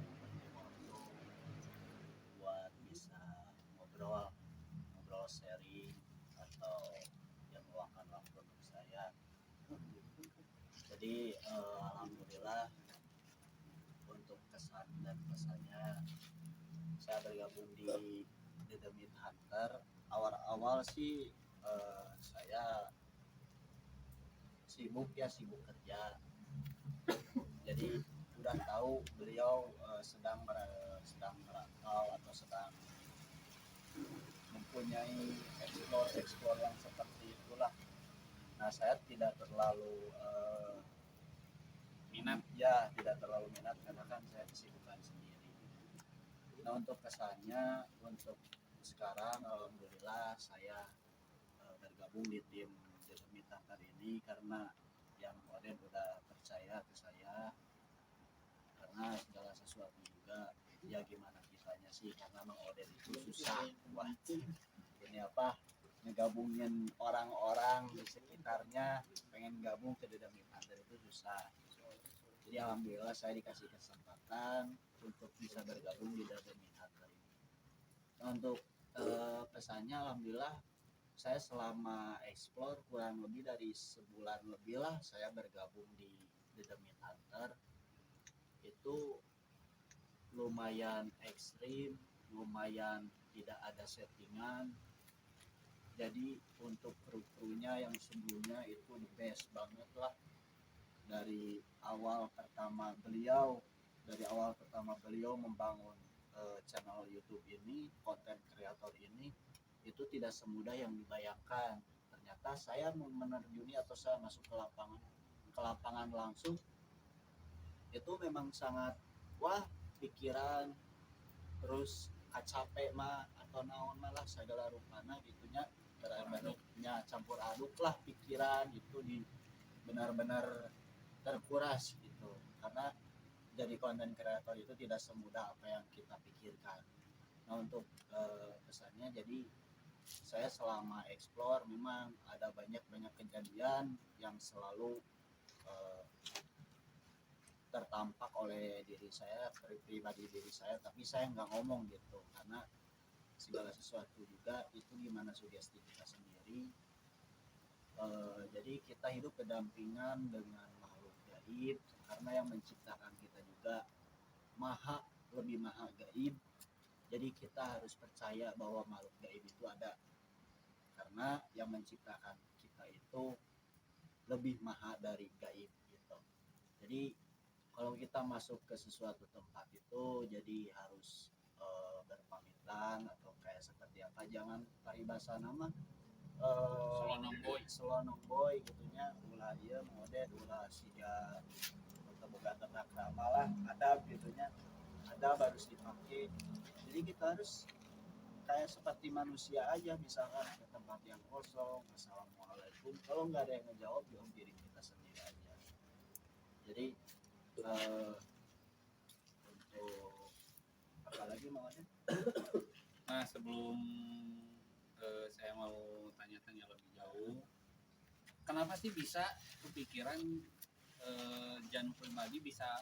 buat bisa ngobrol sharing atau yang meluangkan waktu untuk saya. Jadi alhamdulillah untuk kesan dan pesannya, saya bergabung di The Meat Hunter. Awal-awal sih saya sibuk kerja, jadi udah tahu beliau sedang merantau atau sedang mempunyai eksplor yang seperti itulah. Nah saya tidak terlalu tidak terlalu minat karena kan saya kesibukan sendiri. Nah untuk kesannya, untuk sekarang alhamdulillah saya bergabung di tim The Meat Hunter ini karena yang Oden udah percaya ke saya, karena segala sesuatu juga ya gimana kitanya sih, karena Mang Oden itu susah buat ini apa, ngegabungin orang-orang di sekitarnya pengen gabung ke The Meat Hunter itu susah. Jadi alhamdulillah saya dikasih kesempatan untuk bisa bergabung di The Meat Hunter ini. Nah, untuk pesannya alhamdulillah saya selama explore kurang lebih dari sebulan lebih lah saya bergabung di The Meat Hunter. Itu lumayan ekstrim, lumayan tidak ada settingan. Jadi untuk kru-krunya yang sebelumnya itu the best banget lah. Dari awal pertama beliau membangun channel YouTube ini, konten kreator ini, itu tidak semudah yang dibayangkan. Ternyata saya menerjuni atau saya masuk ke lapangan langsung, itu memang sangat wah pikiran terus capek mah atau naon malah segala rupana gitunya benar-benarnya campur aduk lah pikiran itu di benar-benar terkuras gitu karena jadi konten kreator itu tidak semudah apa yang kita pikirkan. Nah untuk pesannya jadi saya selama explore memang ada banyak kejadian yang selalu eh, tertampak oleh diri saya pribadi diri saya tapi saya nggak ngomong gitu karena segala sesuatu juga itu gimana sugesti kita sendiri. Jadi kita hidup berdampingan dengan makhluk gaib karena yang menciptakan kita juga lebih maha gaib. Jadi kita harus percaya bahwa makhluk gaib itu ada karena yang menciptakan kita itu lebih maha dari gaib gitu. Jadi kalau kita masuk ke sesuatu tempat itu jadi harus berpamitan atau kayak seperti apa jangan paribasa nama selonong boy gitunya ulah ieu model ulah siga boga ternak malah ada gitunya ada harus dipakai. Jadi kita harus kayak seperti manusia aja misalkan ke tempat yang kosong assalamualaikum kalau nggak ada yang ngejawab jawab diri kita sendiri aja. Jadi untuk apa lagi mau ada? Nah sebelum saya mau tanya-tanya lebih jauh, kenapa sih bisa kepikiran Janu pribadi bisa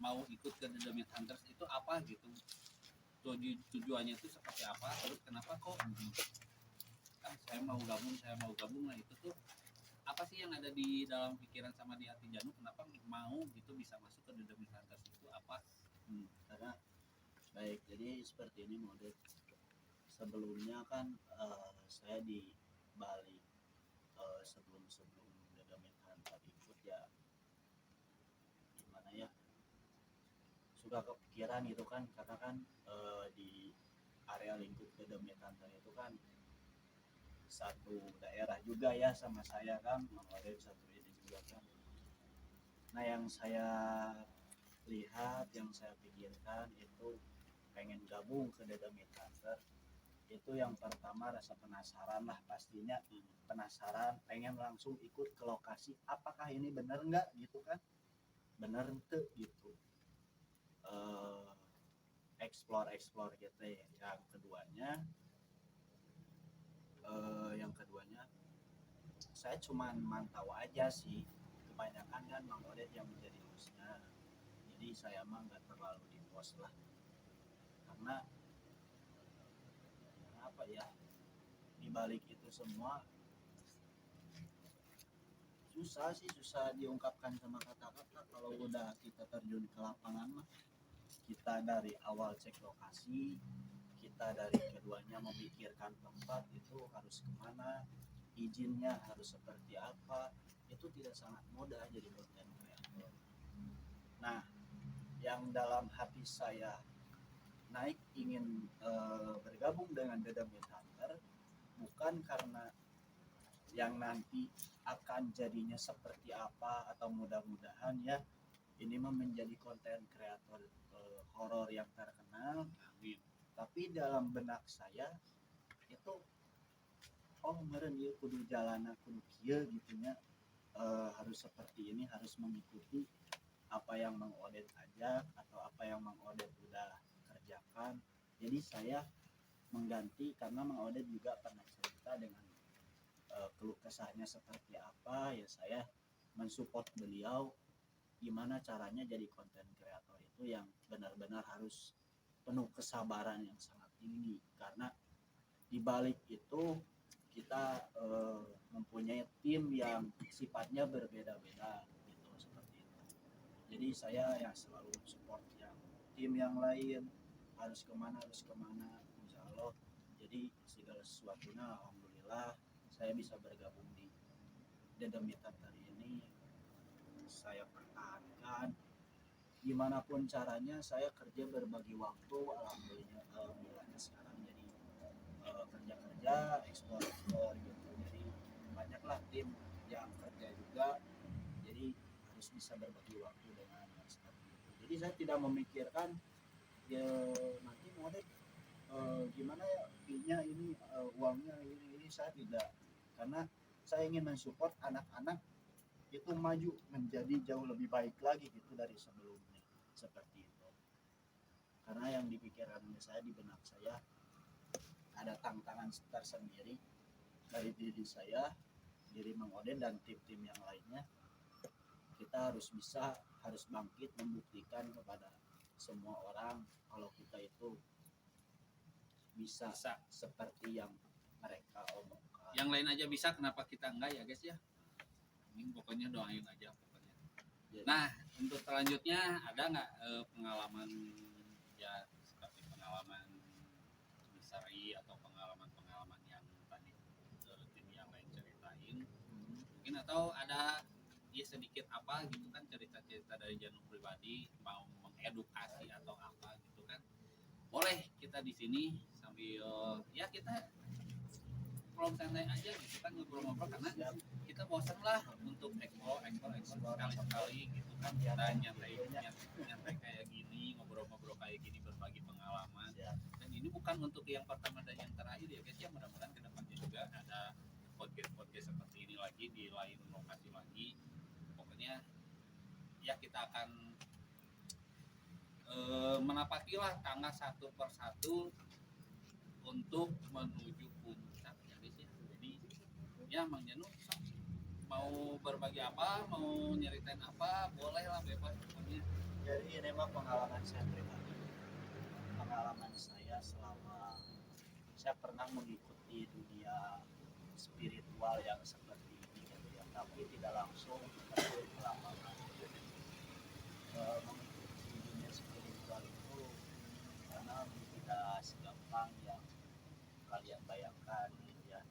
mau ikut ke The Myth Hunters itu apa gitu? Tujuannya itu seperti apa? Terus kenapa kok kan saya mau gabung lah itu tuh apa sih yang ada di dalam pikiran sama di hati Janu kenapa mau gitu bisa masuk ke The Myth Hunters itu apa? Karena baik jadi seperti ini mode sebelumnya kan saya di Bali sebelum The Myth Hunter ikut ya gimana ya suka kepikiran gitu kan karena kan di area lingkup The Myth Hunter itu kan satu daerah juga ya sama saya kan mengoret satu ini juga kan. Nah yang saya lihat yang saya pikirkan itu pengen gabung ke The Myth Hunter itu yang pertama rasa penasaran lah pastinya penasaran pengen langsung ikut ke lokasi apakah ini bener nggak gitu kan bener tuh gitu explore gitu ya. Yang keduanya saya cuman mantau aja sih kebanyakan kan Bang Odet yang menjadi hostnya jadi saya mah nggak terlalu di post lah karena apa ya di balik itu semua susah diungkapkan sama kata-kata kalau udah kita terjun ke lapangan mah kita dari awal cek lokasi kita dari keduanya memikirkan tempat itu harus kemana izinnya harus seperti apa itu tidak sangat mudah jadi konten kreator. Nah yang dalam hati saya naik ingin bergabung dengan The Myth Hunter bukan karena yang nanti akan jadinya seperti apa atau mudah-mudahan ya ini menjadi konten kreator horor yang terkenal. Amin. Tapi dalam benak saya itu meureun ieu kudu jalana kudu kieu gitunya harus seperti ini harus mengikuti apa yang Mang Odet ajak atau apa yang Mang Odet udah kerjakan. Jadi saya mengganti karena Mang Odet juga pernah cerita dengan keluh kesahnya seperti apa ya saya mensupport beliau gimana caranya jadi konten kreator itu yang benar-benar harus penuh kesabaran yang sangat tinggi karena di balik itu kita mempunyai tim yang sifatnya berbeda-beda gitu seperti itu. Jadi saya yang selalu support yang tim yang lain harus kemana insya Allah. Jadi segala sesuatunya alhamdulillah saya bisa bergabung di The Myth Hunter ini saya pertahankan gimana pun caranya saya kerja berbagi waktu alhamdulillahnya sekarang jadi kerja ekspor gitu jadi banyaklah tim yang kerja juga jadi harus bisa berbagi waktu dengan Jadi saya tidak memikirkan ya nanti model gimana ya fee-nya ini uangnya ini saya tidak, karena saya ingin mensupport anak-anak itu maju menjadi jauh lebih baik lagi gitu dari sebelumnya seperti itu. Karena yang di pikiran saya, di benak saya ada tantangan tersendiri dari diri saya, diri Mang Oden dan tim-tim yang lainnya. Kita harus bangkit membuktikan kepada semua orang kalau kita itu bisa seperti yang mereka omongkan. Yang lain aja bisa, kenapa kita enggak ya guys ya? Ini pokoknya doain aja pokoknya. Jadi, Nah, untuk selanjutnya ada nggak pengalaman ya seperti pengalaman misteri atau pengalaman-pengalaman yang tadi tim yang lain ceritain, mungkin atau ada ya sedikit apa gitu kan, cerita-cerita dari Janu pribadi mau mengedukasi atau apa gitu kan, boleh kita di sini sambil ya kita ngobrol santai aja gitu kan, ngobrol-ngobrol karena kita bosan lah untuk explore sekali-sekali gitu kan, kita nyantai kayak gini, ngobrol-ngobrol kayak gini, berbagi pengalaman. Dan ini bukan untuk yang pertama dan yang terakhir ya guys ya, mudah-mudahan kedepannya juga ada podcast seperti ini lagi di lain lokasi lagi. Pokoknya ya kita akan menapaki lah tangga satu persatu untuk menuju puncak ya guys ya. Jadi ya Mang Janu mau berbagi apa, mau nyeritain apa, boleh lah, bebas pokoknya. jadi ini mah pengalaman saya pribadi. Pengalaman saya selama saya pernah mengikuti dunia spiritual yang seperti ini gitu ya, tapi tidak langsung terjun ke lapangan. Mengikuti dunia spiritual itu karena tidak segampang yang kalian bayangkan gitu ya,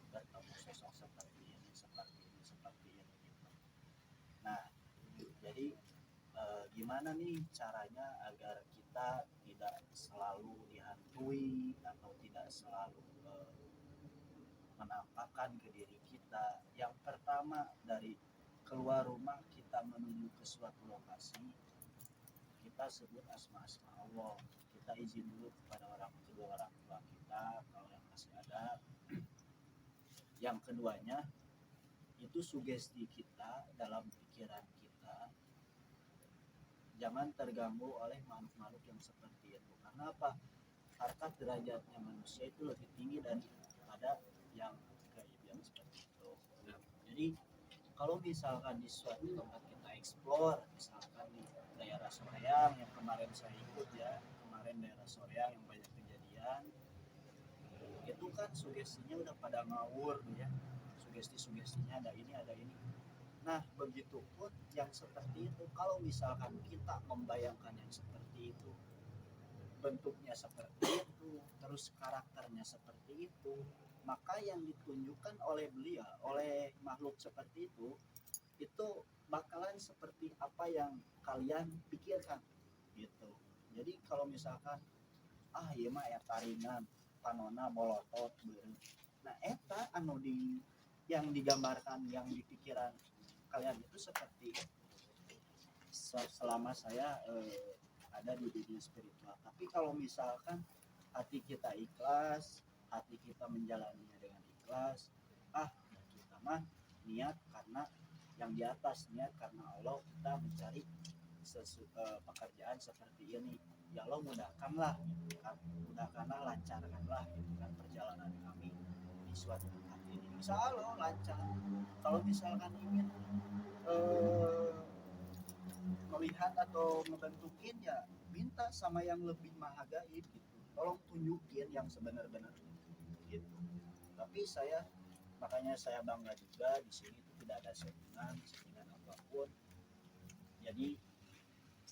bertemu sosok seperti ini gitu. Nah, jadi gimana nih caranya agar kita tidak selalu dihantui atau tidak selalu menampakkan ke diri kita. Yang pertama, dari keluar rumah kita menuju ke suatu lokasi, kita sebut asma-asma Allah, kita izin dulu kepada orang tua kita kalau yang masih ada. Yang keduanya itu sugesti kita dalam pikiran kita jangan terganggu oleh makhluk-makhluk yang seperti itu. Karena apa? Harkat derajatnya manusia itu lebih tinggi daripada yang gaib yang seperti itu. Jadi kalau misalkan di suatu tempat kita explore, misalkan di daerah Soreang yang kemarin saya ikut ya, kemarin daerah Soreang yang banyak kejadian, itu kan sugestinya udah pada ngawur ya, sugestinya ada ini. Nah, begitupun yang seperti itu, kalau misalkan kita membayangkan yang seperti itu, bentuknya seperti itu, terus karakternya seperti itu, maka yang ditunjukkan oleh beliau, oleh makhluk seperti itu bakalan seperti apa yang kalian pikirkan gitu. Jadi kalau misalkan ieu mah eta ringan, panona bolotot beureum. Nah, eta anu yang digambarkan, yang di pikiran kalian itu seperti selama saya ada di dunia spiritual. Tapi kalau misalkan hati kita ikhlas, hati kita menjalaninya dengan ikhlas, kita mah niat karena yang di atas, niat karena Allah, kita mencari pekerjaan seperti ini. Ya Allah mudahkanlah gitu kan, mudahkanlah, lancarkanlah gitu kan perjalanan kami di suatu tempat ini. Insya Allah lancar. Kalau misalkan ingin melihat atau ngebentukin, ya minta sama yang lebih maha gaib gitu, tolong tunjukin yang sebenar-benar gitu. Tapi makanya saya bangga juga di sini itu tidak ada settingan apapun. Jadi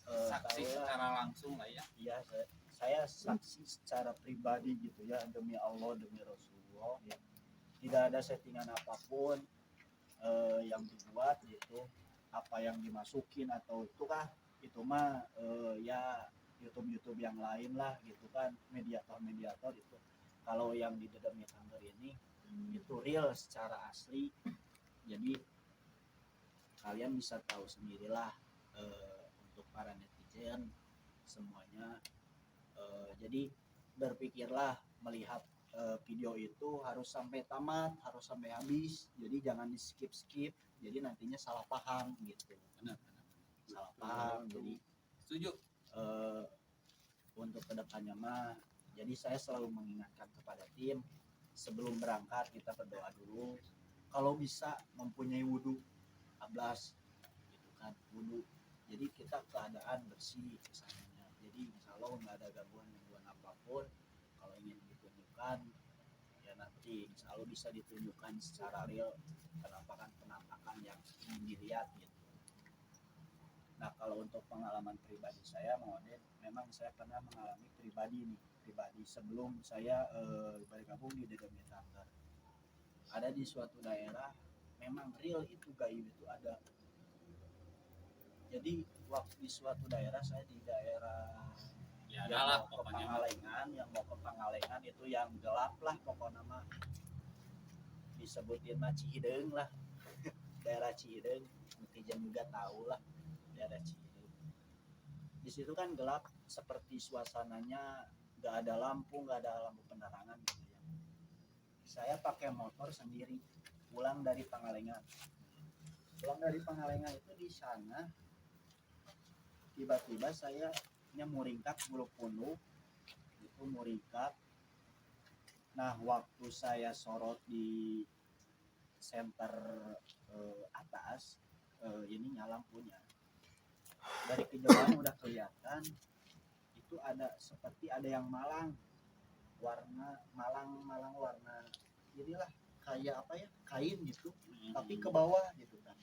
Saksi secara langsung lah ya. Iya, saya saksi secara pribadi gitu ya, demi Allah, demi Rasulullah ya. Tidak ada settingan apapun yang dibuat gitu, apa yang dimasukin atau itu mah ya YouTube yang lain lah gitu kan, mediator itu. Kalau yang di Dedemit Hunter ini itu real secara asli. Jadi kalian bisa tahu sendirilah untuk para netizen semuanya. Jadi berpikirlah melihat video itu harus sampai tamat, harus sampai habis. Jadi jangan di skip. Jadi nantinya salah paham gitu. Benar. Salah paham. Jadi Setuju. untuk kedepannya mah, jadi saya selalu mengingatkan kepada tim sebelum berangkat kita berdoa dulu. Kalau bisa mempunyai wudhu, ablas, gitu kan, wudhu. Jadi kita keadaan bersih kesannya. Jadi insya Allah nggak ada gangguan apapun. Kalau ingin ditunjukkan, ya nanti insya Allah bisa ditunjukkan secara real penampakan yang ingin dilihat gitu. Nah kalau untuk pengalaman pribadi saya, memang saya pernah mengalami pribadi sebelum saya bergabung di Dedemit Hunter. Ada di suatu daerah, memang real itu gaib itu ada. Jadi waktu di suatu daerah, saya di daerah Ya yang adalah mau ke pokoknya. Pangalengan itu yang gelap lah pokoknya mah, disebutin mah Cihideung lah daerah Cihideung, netizen juga tahu lah daerah Cihideung. Di situ kan gelap, seperti suasananya nggak ada lampu penerangan gitu ya. Saya pakai motor sendiri pulang dari Pangalengan itu di sana tiba-tiba saya muringkak bulu punduk itu muringkak. Nah waktu saya sorot di center atas, ininya lampunya dari kejauhan udah kelihatan itu ada seperti ada yang malang warna inilah kayak apa ya, kain gitu tapi ke bawah gitu kan,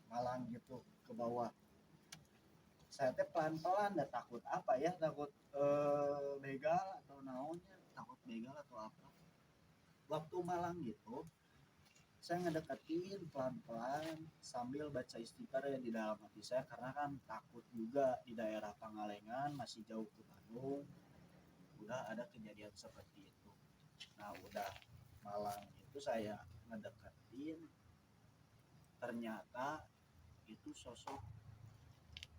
malang gitu ke bawah. Saya teh pelan-pelan, dah takut apa ya, takut begal atau naonnya, takut begal atau apa. Waktu malang gitu saya ngedeketin pelan-pelan sambil baca istighfar ya di dalam hati saya, karena kan takut juga di daerah Pangalengan, masih jauh ke Bandung, udah ada kejadian seperti itu. Nah udah malang itu saya ngedeketin, ternyata itu sosok,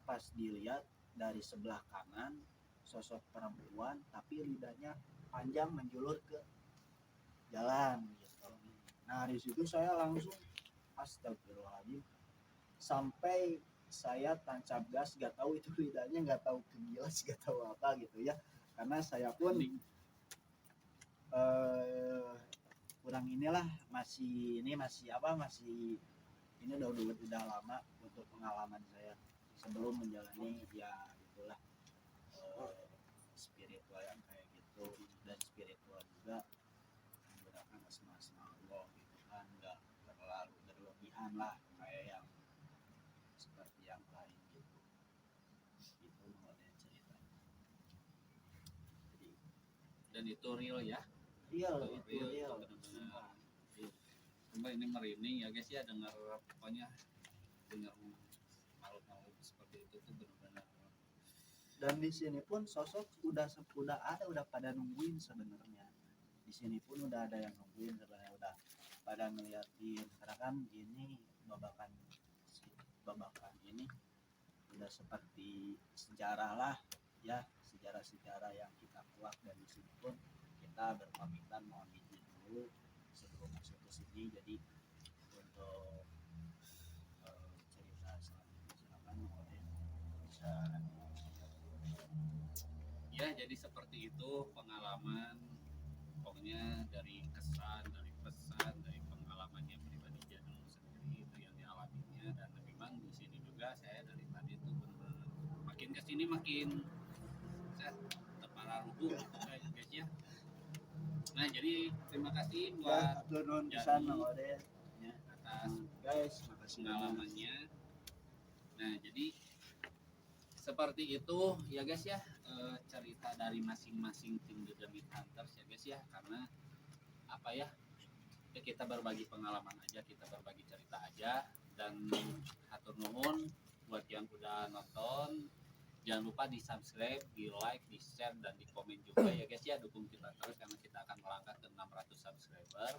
pas dilihat dari sebelah kanan sosok perempuan tapi lidahnya panjang menjulur ke jalan gitu. Nah di situ saya langsung astagfirullahaladzim, sampai saya tancap gas, gak tahu itu lidahnya, gak tahu kegilas, gak tahu apa gitu ya, karena saya pun kurang inilah, masih ini udah lama untuk pengalaman saya sebelum menjalani ya itulah spiritual yang kayak gitu, dan spiritual juga menggunakan asma-asma Allah gitu kan, nggak terlalu berlebihan lah kayak yang seperti yang lain gitu. Itu model ceritanya. Jadi, Dan itu real ya. real Itu itu real. benar-benar. Cuma ini merinding ya guys ya, dengar pokoknya dengar makhluk-makhluk seperti itu tuh benar-benar. Dan di sini pun sosok udah pada nungguin sebenarnya. Di sini pun udah ada yang nungguin sebenarnya, udah pada ngeliatin, karena kan ini babakan ini udah seperti sejarah lah ya, sejarah yang kita kuak. Dan di sini pun kita berpamitan mohon izin dulu sebelum masuk ke sini. Jadi untuk cerita selanjutnya silakan bisa. Ya jadi seperti itu pengalaman, pokoknya dari kesan, dari pesan, dari pengalamannya pribadi Janul sendiri itu yang dialaminya. Dan memang di sini juga saya dari tadi tuh benar-benar makin kesini makin saya terparah rubuh guys ya. Nah jadi terima kasih buat Donon Jadi, pisan Ode ya. atas Guys, makasih pengalamannya. Nah jadi seperti itu ya guys ya, cerita dari masing-masing tim The Demit Hunters ya guys ya, karena apa ya, kita berbagi pengalaman aja, kita berbagi cerita aja. Dan hatur nuhun buat yang udah nonton, jangan lupa di subscribe, di like, di share, dan di komen juga ya guys ya, dukung kita terus karena kita akan melangkah ke 600 subscriber.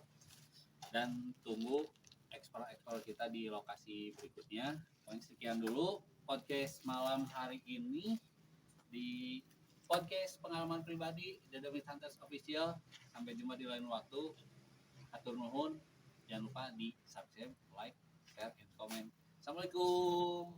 Dan tunggu ekspor kita di lokasi berikutnya. Pokoknya sekian dulu. podcast malam hari ini di podcast pengalaman pribadi The Demit Hunters Official. Sampai jumpa di lain waktu. Atur nuhun. Jangan lupa di subscribe, like, share, and comment. Assalamualaikum.